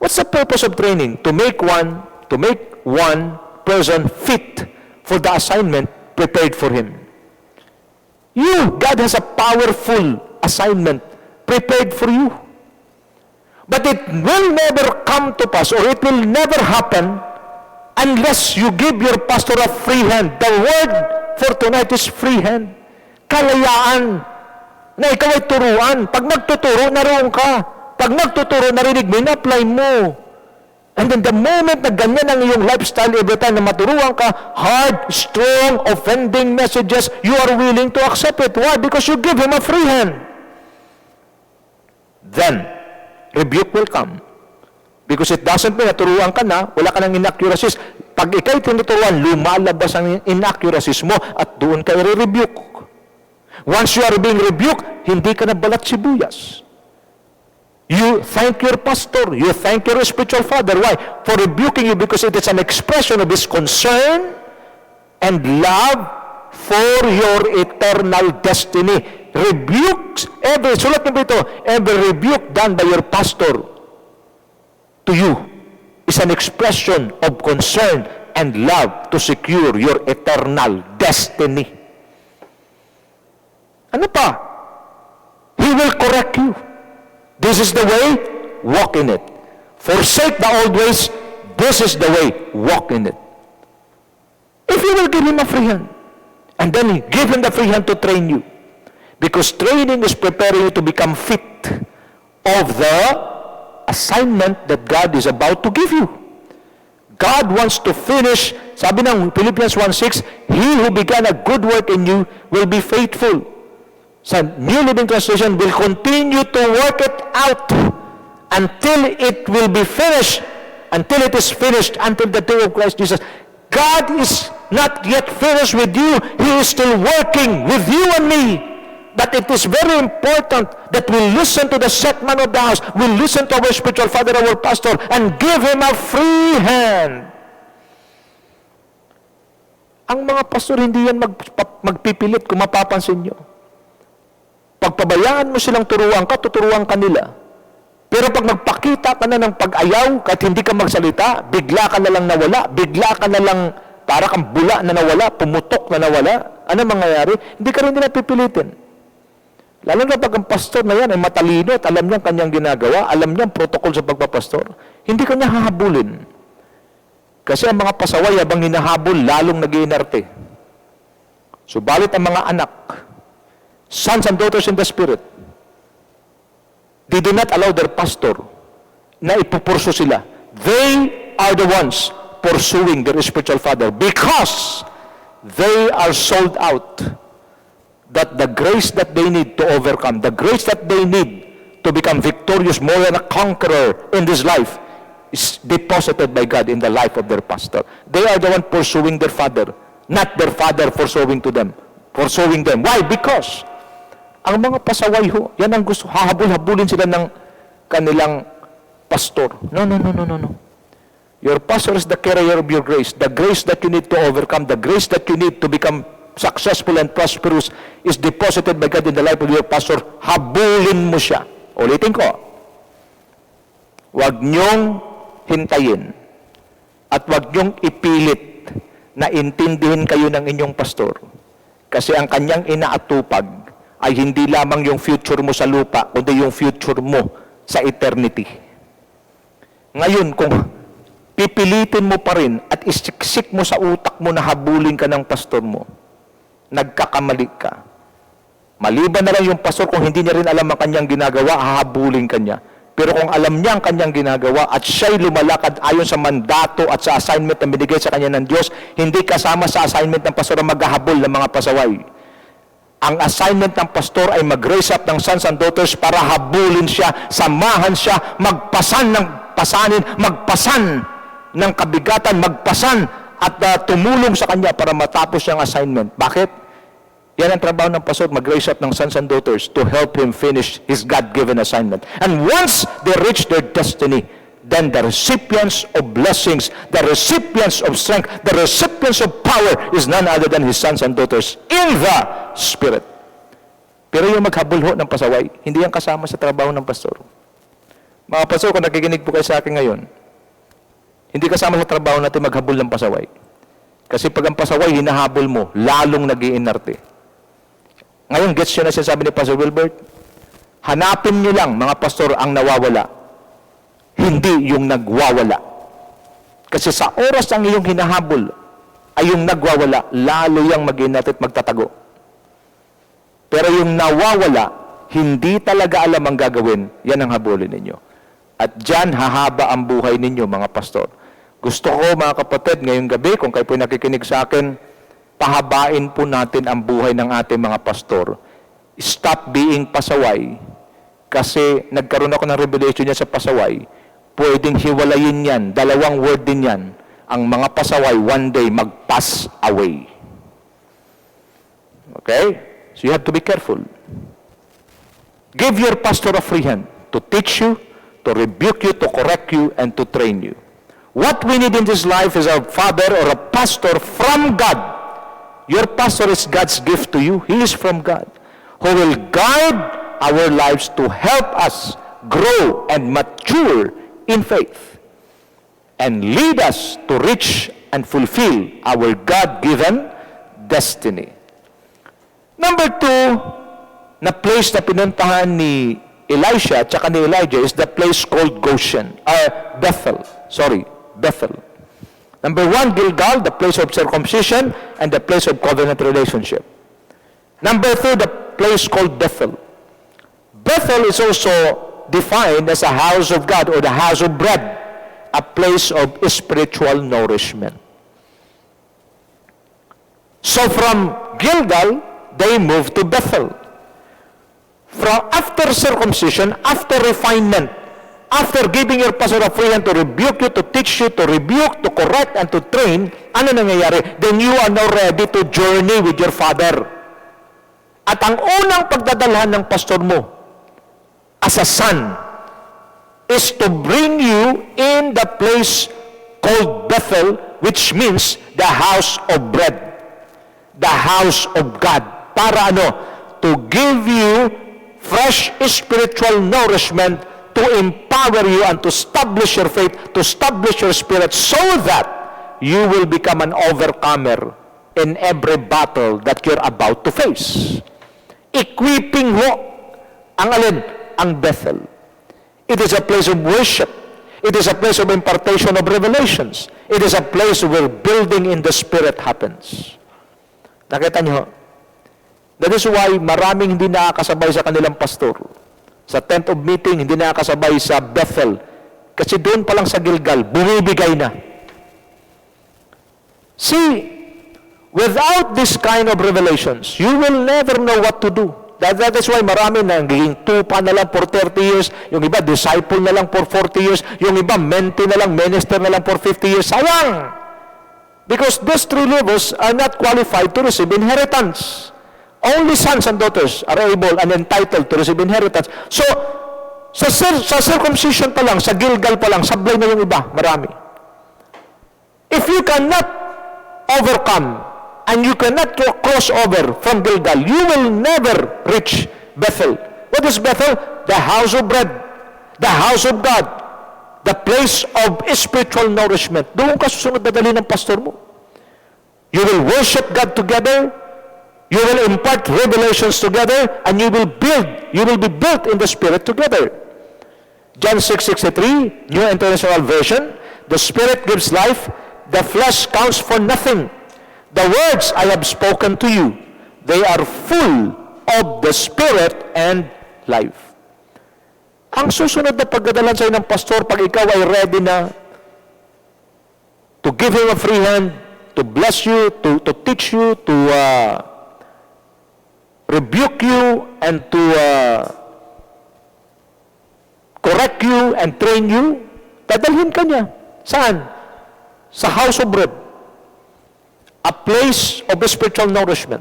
What's the purpose of training? To make one person fit for the assignment prepared for him. God has a powerful assignment prepared for you. But it will never come to pass, or it will never happen unless you give your pastor a free hand. The word for tonight is free hand. Kalayaan na ikaw ay turuan. Pag nagtuturo, naroon ka. Pag nagtuturo, narinig mo, in-apply mo. And then the moment na ganyan ang iyong lifestyle, every time na maturuan ka, hard, strong, offending messages, you are willing to accept it. Why? Because you give him a free hand. Then, rebuke will come. Because it doesn't mean naturuan ka na, wala ka ng inaccuracies. Pag ikaw'y tinuturuan, lumalabas ang inaccuracies mo at doon ka i-rebuke. Once you are being rebuked, hindi ka na balat sibuyas. You thank your pastor, you thank your spiritual father. Why? For rebuking you, because it is an expression of his concern and love for your eternal destiny. Rebukes, sulat niyo ito, every rebuke done by your pastor to you is an expression of concern and love to secure your eternal destiny. Ano pa? He will correct you. This is the way, walk in it. Forsake the old ways, this is the way, walk in it. If you will give him a free hand, and then give him the free hand to train you. Because training is preparing you to become fit of the assignment that God is about to give you. God wants to finish, sabi ng Philippians 1:6, He who began a good work in you will be faithful. Sa New Living Translation, will continue to work it out until it will be finished, until it is finished, until the day of Christ Jesus. God is not yet finished with you. He is still working with you and me. But it is very important that we listen to the set man of the house, we listen to our spiritual father, our pastor, and give him a free hand. Ang mga pastor, hindi yan magpipilit kung mapapansin nyo. Pagpabayaan mo silang turuan ka, tuturuan ka nila. Pero pag nagpakita ka na ng pag-ayaw, kahit hindi ka magsalita, bigla ka na lang nawala, bigla ka na lang para kang bula na nawala, pumutok na nawala, ano mangyayari? Hindi ka rin nila pipilitin. Lalo na pag ang pastor na yan ay matalino at alam niya kanyang ginagawa, alam niya ang protocol sa pagpapastor, hindi ka niya hahabulin. Kasi ang mga pasaway habang hinahabol, lalong nag-iinarte. Subalit ang mga anak, sons and daughters in the Spirit, they do not allow their pastor na ipupurso sila. They are the ones pursuing their spiritual father because they are sold out that the grace that they need to overcome, the grace that they need to become victorious, more than a conqueror in this life, is deposited by God in the life of their pastor. They are the one pursuing their father, not their father pursuing them. Why? Because ang mga pasaway ho, yan ang gusto, hahabul-habulin sila ng kanilang pastor. No. Your pastor is the carrier of your grace. The grace that you need to overcome, the grace that you need to become successful and prosperous is deposited by God in the life of your pastor, habulin mo siya. Ulitin ko, huwag niyong hintayin at huwag niyong ipilit na intindihin kayo ng inyong pastor. Kasi ang kanyang inaatupag ay hindi lamang yung future mo sa lupa, kundi yung future mo sa eternity. Ngayon, kung pipilitin mo pa rin at isiksik mo sa utak mo na habulin ka ng pastor mo, nagkakamali ka. Maliban na lang yung pastor, kung hindi niya rin alam ang kanyang ginagawa, hahabulin ka niya. Pero kung alam niya ang kanyang ginagawa at siya'y lumalakad ayon sa mandato at sa assignment na binigay sa kanya ng Diyos, hindi kasama sa assignment ng pastor ang maghahabol ng mga pasaway. Ang assignment ng pastor ay mag-raise up ng sons and daughters para habulin siya, samahan siya, magpasan ng kabigatan, magpasan at tumulong sa kanya para matapos yung assignment. Bakit? Yan ang trabaho ng pastor, mag-raise up ng sons and daughters to help him finish his God-given assignment. And once they reach their destiny, then the recipients of blessings, the recipients of strength, the recipients of power is none other than his sons and daughters in the Spirit. Pero yung maghabulho ng pasaway, hindi yan kasama sa trabaho ng pastor. Mga pastor, kung nakikinig po kayo sa akin ngayon, hindi kasama sa trabaho natin maghabol ng pasaway. Kasi pag ang pasaway, hinahabol mo, lalong nag-iinarte. Ngayon, gets yun na sinasabi ni Pastor Wilbert? Hanapin nyo lang, mga pastor, ang nawawala. Hindi yung nagwawala. Kasi sa oras ang iyong hinahabol, ay yung nagwawala, lalo yung mag-iinarte at magtatago. Pero yung nawawala, hindi talaga alam ang gagawin, yan ang habulin ninyo. At dyan, hahaba ang buhay ninyo, mga pastor. Gusto ko, mga kapatid, ngayong gabi, kung kayo po nakikinig sa akin, pahabain po natin ang buhay ng ating mga pastor. Stop being pasaway. Kasi nagkaroon ako ng revelation niya sa pasaway. Pwedeng hiwalayin yan. Dalawang word din yan. Ang mga pasaway, one day, mag-pass away. Okay? So you have to be careful. Give your pastor a free hand to teach you, to rebuke you, to correct you, and to train you. What we need in this life is a father or a pastor from God. Your pastor is God's gift to you. He is from God, who will guide our lives to help us grow and mature in faith and lead us to reach and fulfill our God-given destiny. Number 2, na place na pinuntahan ni Elisha at saka ni Elijah is the place called Goshen, Bethel. Number 1, Gilgal, the place of circumcision and the place of covenant relationship. Number 2, the place called Bethel. Bethel is also defined as a house of God or the house of bread, a place of spiritual nourishment. So from Gilgal, they moved to Bethel. After circumcision, after refinement, after giving your pastor a free hand to rebuke you, to teach you, to rebuke, to correct, and to train, ano nangyayari? Then you are now ready to journey with your father. At ang unang pagdadalhan ng pastor mo as a son is to bring you in the place called Bethel, which means the house of bread, the house of God. Para ano? To give you fresh spiritual nourishment, to empower you and to establish your faith, to establish your spirit, so that you will become an overcomer in every battle that you're about to face. Equipping ho ang alin? Ang Bethel. It is a place of worship. It is a place of impartation of revelations. It is a place where building in the Spirit happens. Nakita niyo? That is why maraming hindi nakakasabay sa kanilang pastor. Sa tent of meeting, hindi nakakasabay sa Bethel. Kasi doon pa lang sa Gilgal, bumibigay na. See, without this kind of revelations, you will never know what to do. That is why marami nagiging tupa na lang for 30 years, yung iba disciple na lang for 40 years, yung iba mentee na lang, minister na lang for 50 years. Sayang! Because these three levels are not qualified to receive inheritance. Only sons and daughters are able and entitled to receive inheritance. So, sa circumcision pa lang, sa Gilgal pa lang, sablay na yung iba, marami. If you cannot overcome and you cannot cross over from Gilgal, you will never reach Bethel. What is Bethel? The house of bread, the house of God, the place of spiritual nourishment. Doon ka susunod na dali ng pastor mo. You will worship God together, you will impart revelations together, and you will be built in the Spirit together. John 6:63, New International Version, the Spirit gives life, the flesh counts for nothing. The words I have spoken to you, they are full of the Spirit and life. Ang susunod na pagdadalan sa'yo ng pastor, pag ikaw ay ready na to give him a free hand, to bless you, to teach you, to rebuke you, and to correct you and train you, dadalhin ka niya. Saan? Sa house of bread. A place of spiritual nourishment.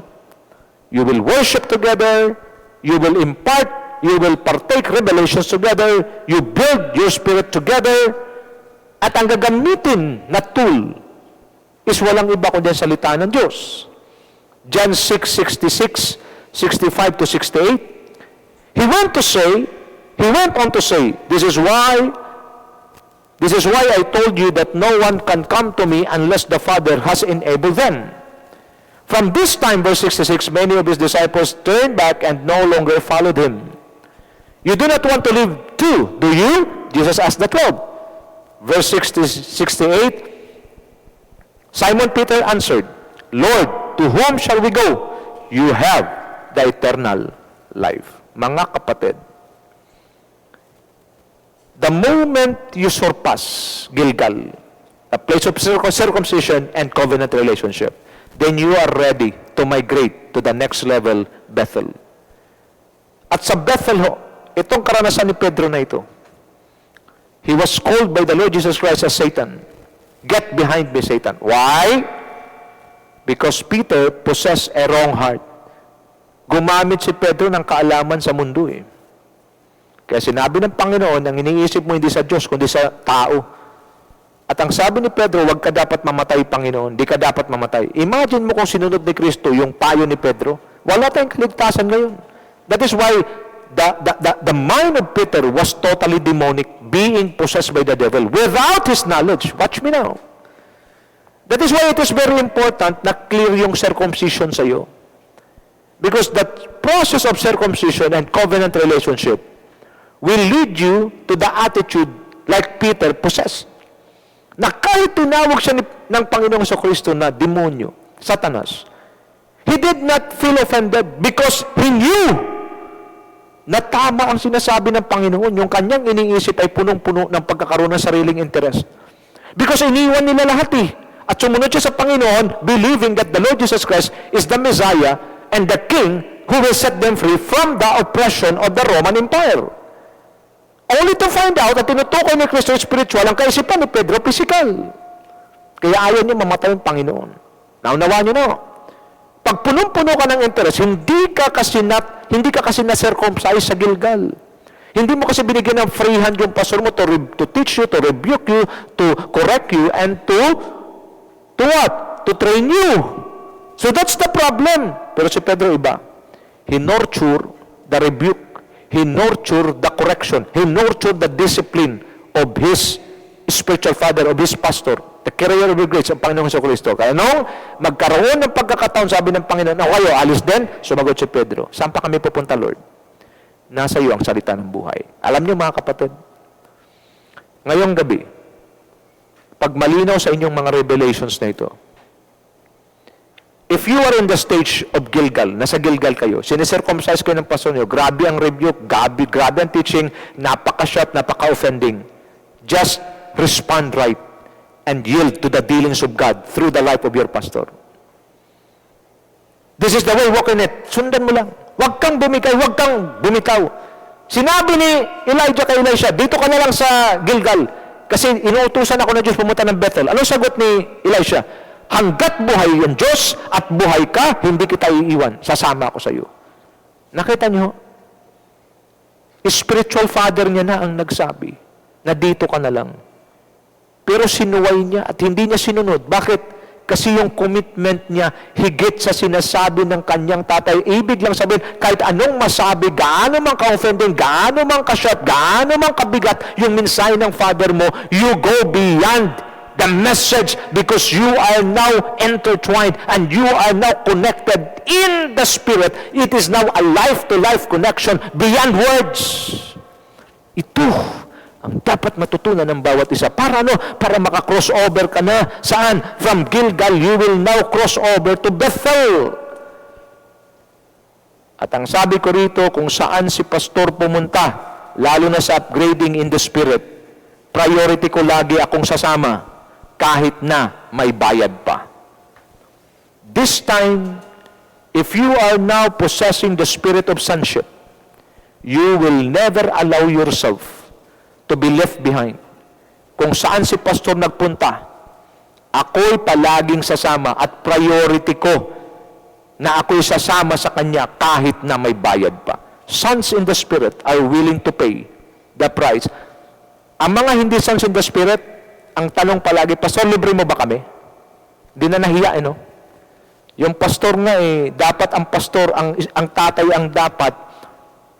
You will worship together, you will impart, you will partake revelations together, you build your spirit together, at ang gagamitin na tool is walang iba kundi ang salita ng Diyos. John 6:66, 65 to 68, he went on to say, this is why I told you that no one can come to me unless the Father has enabled them. From this time, verse 66, many of his disciples turned back and no longer followed him. You do not want to live too, do you? Jesus asked the 12. Verse 68, Simon Peter answered, Lord, to whom shall we go? You have the eternal life. Mga kapatid, the moment you surpass Gilgal, a place of circumcision and covenant relationship, then you are ready to migrate to the next level, Bethel. At sa Bethel ho, itong karanasan ni Pedro na ito, he was called by the Lord Jesus Christ as Satan. Get behind me, Satan. Why? Because Peter possessed a wrong heart. Gumamit si Pedro ng kaalaman sa mundo eh. Kaya sinabi ng Panginoon, ang iniisip mo hindi sa Diyos, kundi sa tao. At ang sabi ni Pedro, huwag ka dapat mamatay, Panginoon. Di ka dapat mamatay. Imagine mo kung sinunod ni Kristo yung payo ni Pedro. Wala tayong kaligtasan ngayon. That is why the mind of Peter was totally demonic, being possessed by the devil, without his knowledge. Watch me now. That is why it is very important na clear yung circumcision sa iyo. Because the process of circumcision and covenant relationship will lead you to the attitude like Peter possessed. Na kahit tinawag siya ng Panginoong Kristo na demonyo, Satanas, he did not feel offended because he knew na tama ang sinasabi ng Panginoon. Yung kanyang iniisip ay punong-puno ng pagkakaroon ng sariling interest. Because iniwan nila lahat eh. At sumunod siya sa Panginoon, believing that the Lord Jesus Christ is the Messiah and the King who will set them free from the oppression of the Roman Empire. Only to find out at tinutukoy ni Kristo spiritual, ang kaisipan ni Pedro physical. Kaya ayaw niya mamatay ang Panginoon. Naunawaan niyo na. Pag punong-puno ka ng interest, hindi ka kasi na-circumcise sa Gilgal. Hindi mo kasi binigyan ng free hand yung pastor mo to teach you, to rebuke you, to correct you, and to what? To train you. So that's the problem. Pero si Pedro iba. He nurtured the rebuke. He nurtured the correction. He nurtured the discipline of his spiritual father, of his pastor, the carrier of the grace, ang Panginoong Kristo. Kaya nung magkaroon ng pagkakataon, sabi ng Panginoon, kayo, alis din, sumagot si Pedro. Saan pa kami pupunta, Lord? Nasa iyo ang salita ng buhay. Alam niyo, mga kapatid, ngayong gabi, pag malinaw sa inyong mga revelations na ito, if you are in the stage of Gilgal, nasa Gilgal kayo, sinicircumcise kayo ng pastor niyo, grabe ang rebuke, grabe ang teaching, napaka-short, napaka-offending. Just respond right and yield to the dealings of God through the life of your pastor. This is the way, walk in it. Sundan mo lang. Huwag kang bumitaw. Sinabi ni Elijah kay Elisha, dito ka na lang sa Gilgal, kasi inuutusan ako ng Diyos pumunta ng Bethel. Anong sagot ni Elisha? Hanggat buhay yung Diyos at buhay ka, hindi kita iiwan. Sasama ako sa iyo. Nakita niyo? Spiritual father niya na ang nagsabi na dito ka na lang. Pero sinuway niya at hindi niya sinunod. Bakit? Kasi yung commitment niya, higit sa sinasabi ng kanyang tatay. Ibig lang sabihin, kahit anong masabi, gaano man ka-offending, gaano man ka-short, gaano man kabigat yung mensahe ng father mo, you go beyond the message because you are now intertwined and you are now connected in the Spirit. It is now a life-to-life connection beyond words. Ito ang dapat matutunan ng bawat isa. Para ano? Para maka-crossover ka na. Saan? From Gilgal, you will now cross over to Bethel. At ang sabi ko rito, kung saan si pastor pumunta, lalo na sa upgrading in the Spirit, priority ko lagi akong sasama, kahit na may bayad pa. This time, if you are now possessing the spirit of sonship, you will never allow yourself to be left behind. Kung saan si pastor nagpunta, ako'y palaging sasama at priority ko na ako'y sasama sa kanya kahit na may bayad pa. Sons in the Spirit are willing to pay the price. Ang mga hindi sons in the Spirit, ang tanong palagi, pastor, libre mo ba kami? Di na nahiya, no? Yung pastor nga dapat ang pastor, ang tatay ang dapat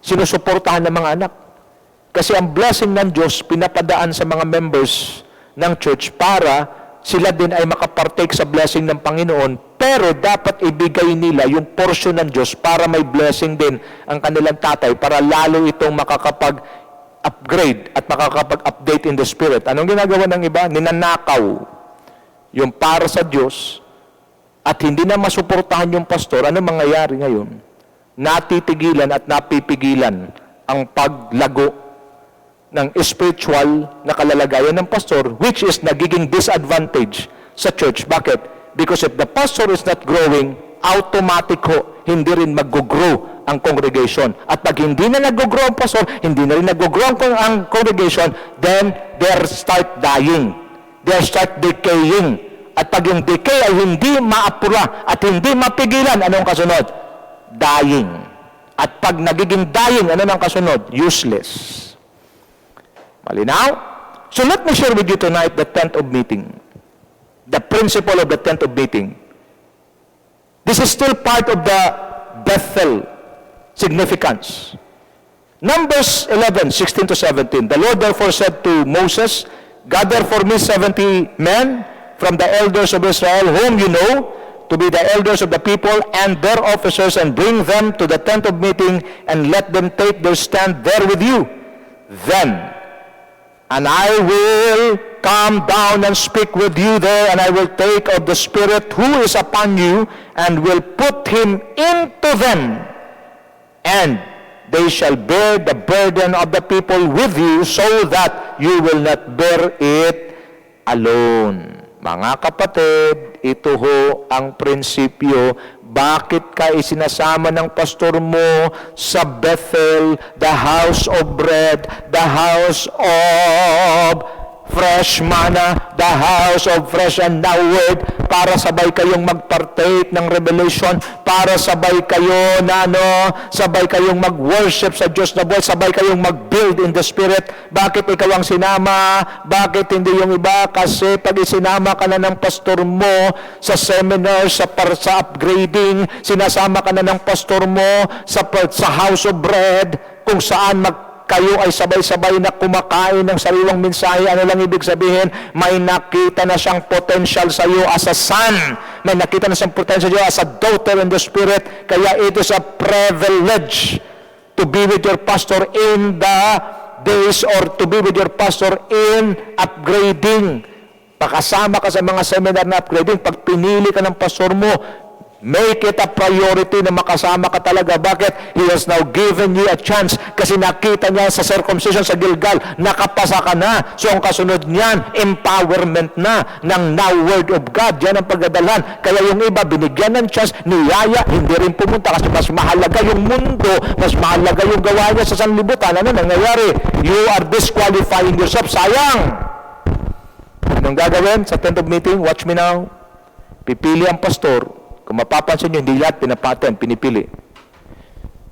sinusuportahan ng mga anak. Kasi ang blessing ng Diyos pinapadaan sa mga members ng church para sila din ay makapartake sa blessing ng Panginoon, pero dapat ibigay nila yung portion ng Diyos para may blessing din ang kanilang tatay para lalo itong makakapag-upgrade at makakapag-update in the Spirit. Anong ginagawa ng iba? Ninanakaw yung para sa Diyos at hindi na masuportahan yung pastor. Ano mangyayari ngayon? Natitigilan at napipigilan ang paglago ng spiritual na kalalagayan ng pastor, which is nagiging disadvantage sa church. Bakit? Because if the pastor is not growing, automatic hindi rin mag-grow ang congregation. At pag hindi na nag-grow ang pastor, hindi na rin nag-grow ang congregation, then they start dying. They start decaying. At pag yung decay ay hindi maapura at hindi mapigilan, anong kasunod? Dying. At pag nagiging dying, ano nang kasunod? Useless. Malinaw? So let me share with you tonight the tent of meeting. The principle of the tent of meeting. This is still part of the Bethel significance. Numbers 11, 16 to 17. The Lord therefore said to Moses, gather for me 70 men from the elders of Israel, whom you know to be the elders of the people and their officers, and bring them to the tent of meeting, and let them take their stand there with you. Then, and I will come down and speak with you there, and I will take of the Spirit who is upon you, and will put him into them, and they shall bear the burden of the people with you, so that you will not bear it alone. Mga kapatid, ito ho ang prinsipyo. Bakit ka isinasama ng pastor mo sa Bethel, the house of bread, the house of fresh manna, the house of fresh and now word, para sabay kayong magpartake ng revelation, para sabay kayo sabay kayong mag-worship sa Diyos na buhay, sabay kayong mag-build in the Spirit. Bakit ikaw ang sinama? Bakit hindi yung iba? Kasi pag isinama ka na ng pastor mo sa seminar, sa upgrading, sinasama ka na ng pastor mo sa house of bread, kung saan kayo ay sabay-sabay na kumakain ng sariwang mensahe. Ano lang ibig sabihin? May nakita na siyang potential sa iyo as a son. May nakita na siyang potential sa iyo as a daughter in the Spirit. Kaya it is a privilege to be with your pastor in the days, or to be with your pastor in upgrading. Pakasama ka sa mga seminar na upgrading. Pag pinili ka ng pastor mo, make it a priority na makasama ka talaga. Bakit? He has now given you a chance kasi nakita niya sa circumcision sa Gilgal, nakapasa ka na. So ang kasunod niyan, empowerment na ng now word of God. Yan ang pagdadalhan. Kaya yung iba, binigyan ng chance, niyaya, hindi rin pumunta kasi mas mahalaga yung mundo, mas mahalaga yung gawa niya sa sanlibutan. Ano nangyayari? You are disqualifying yourself. Sayang! Anong gagawin sa tent of meeting? Watch me now. Pipili ang pastor. Kung mapapansin nyo, hindi lahat pinapatan, pinipili.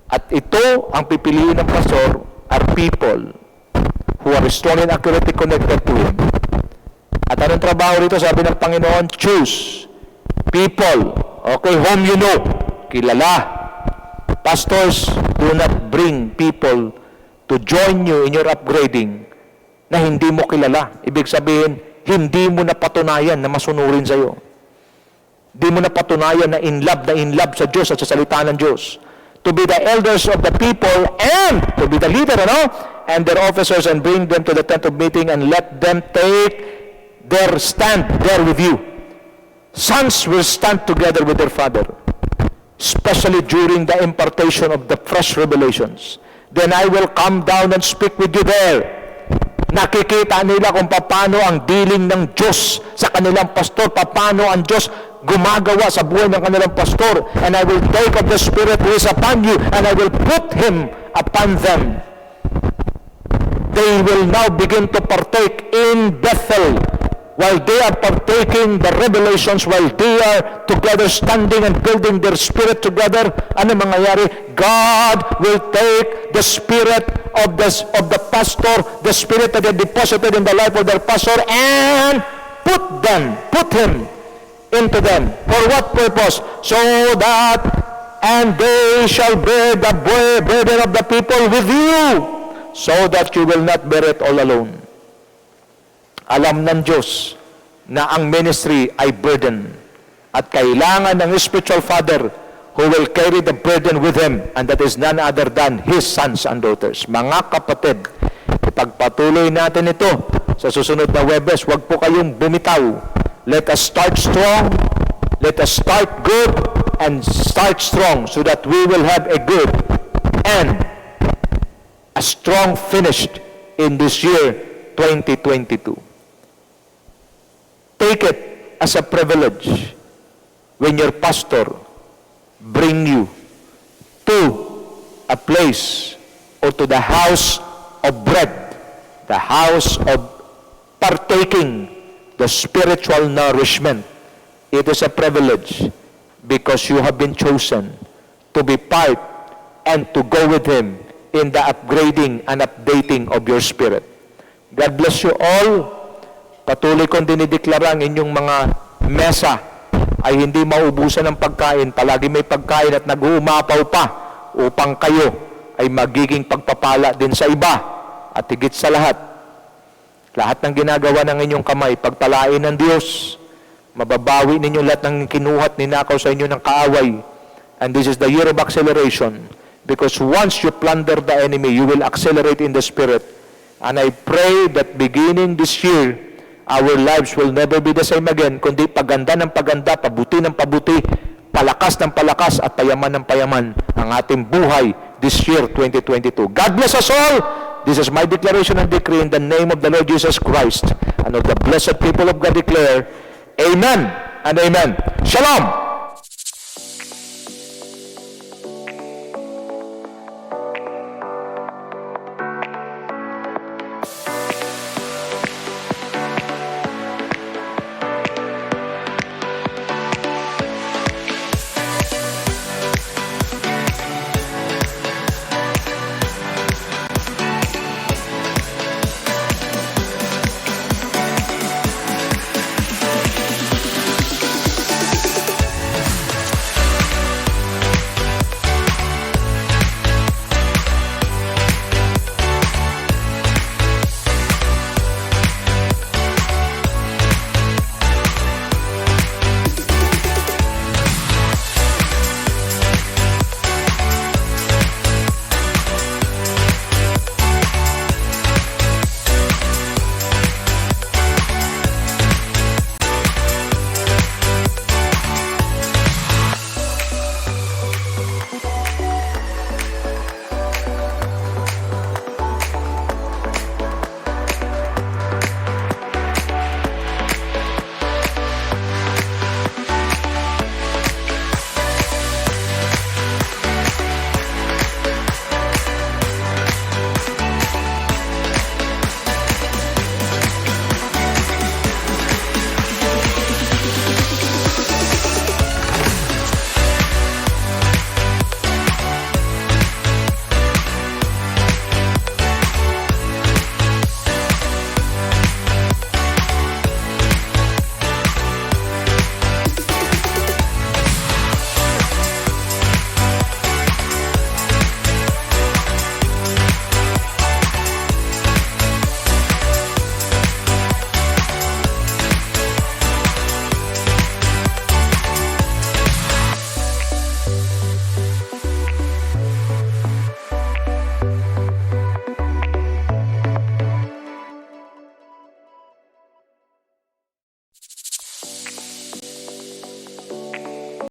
At ito, ang pipiliin ng pastor, are people who are strong and accurately connected to Him. At anong trabaho rito? Sabi ng Panginoon, choose people, okay, whom you know, kilala. Pastors, do not bring people to join you in your upgrading na hindi mo kilala. Ibig sabihin, hindi mo napatunayan na masunurin sa'yo. Hindi mo napatunayan na in love sa Diyos at sa salita ng Diyos. To be the elders of the people and to be the leader, and their officers, and bring them to the tent of meeting and let them take their stand there with you. Sons will stand together with their father, especially during the impartation of the fresh revelations. Then I will come down and speak with you there. Nakikita nila kung paano ang dealing ng Diyos sa kanilang pastor, paano ang Diyos gumagawa sa buhay ng kanilang pastor. And I will take of the Spirit who is upon you, and I will put Him upon them. They will now begin to partake in Bethel, while they are partaking the revelations, while they are together standing and building their spirit together. Ano mangyayari? God will take the spirit of the pastor, the spirit that they deposited in the life of their pastor, and put him into them. For what purpose? So that, and they shall bear the burden of the people with you, so that you will not bear it all alone. Alam ng Diyos na ang ministry ay burden at kailangan ng spiritual father who will carry the burden with him, and that is none other than his sons and daughters. Mga kapatid, ipagpatuloy natin ito sa susunod na Webes. Huwag po kayong bumitaw. Let us start strong, let us start good, and start strong so that we will have a good and a strong finish in this year 2022. Take it as a privilege when your pastor bring you to a place or to the house of bread, the house of partaking the spiritual nourishment. It is a privilege because you have been chosen to be part and to go with Him in the upgrading and updating of your spirit. God bless you all. Patuloy kong dinideklara ang inyong mga mesa ay hindi maubusan ng pagkain. Palagi may pagkain at nag-uumapaw pa upang kayo ay magiging pagpapala din sa iba. At higit sa lahat ng ginagawa ng inyong kamay, pagpalain ng Diyos. Mababawi ninyo lahat ng kinuhat, ninakaw sa inyo ng kaaway. And this is the year of acceleration. Because once you plunder the enemy, you will accelerate in the Spirit. And I pray that beginning this year, our lives will never be the same again, kundi paganda ng paganda, pabuti ng pabuti, palakas ng palakas, at payaman ng payaman ang ating buhay this year, 2022. God bless us all. This is my declaration and decree in the name of the Lord Jesus Christ, and of the blessed people of God declare, Amen and Amen. Shalom.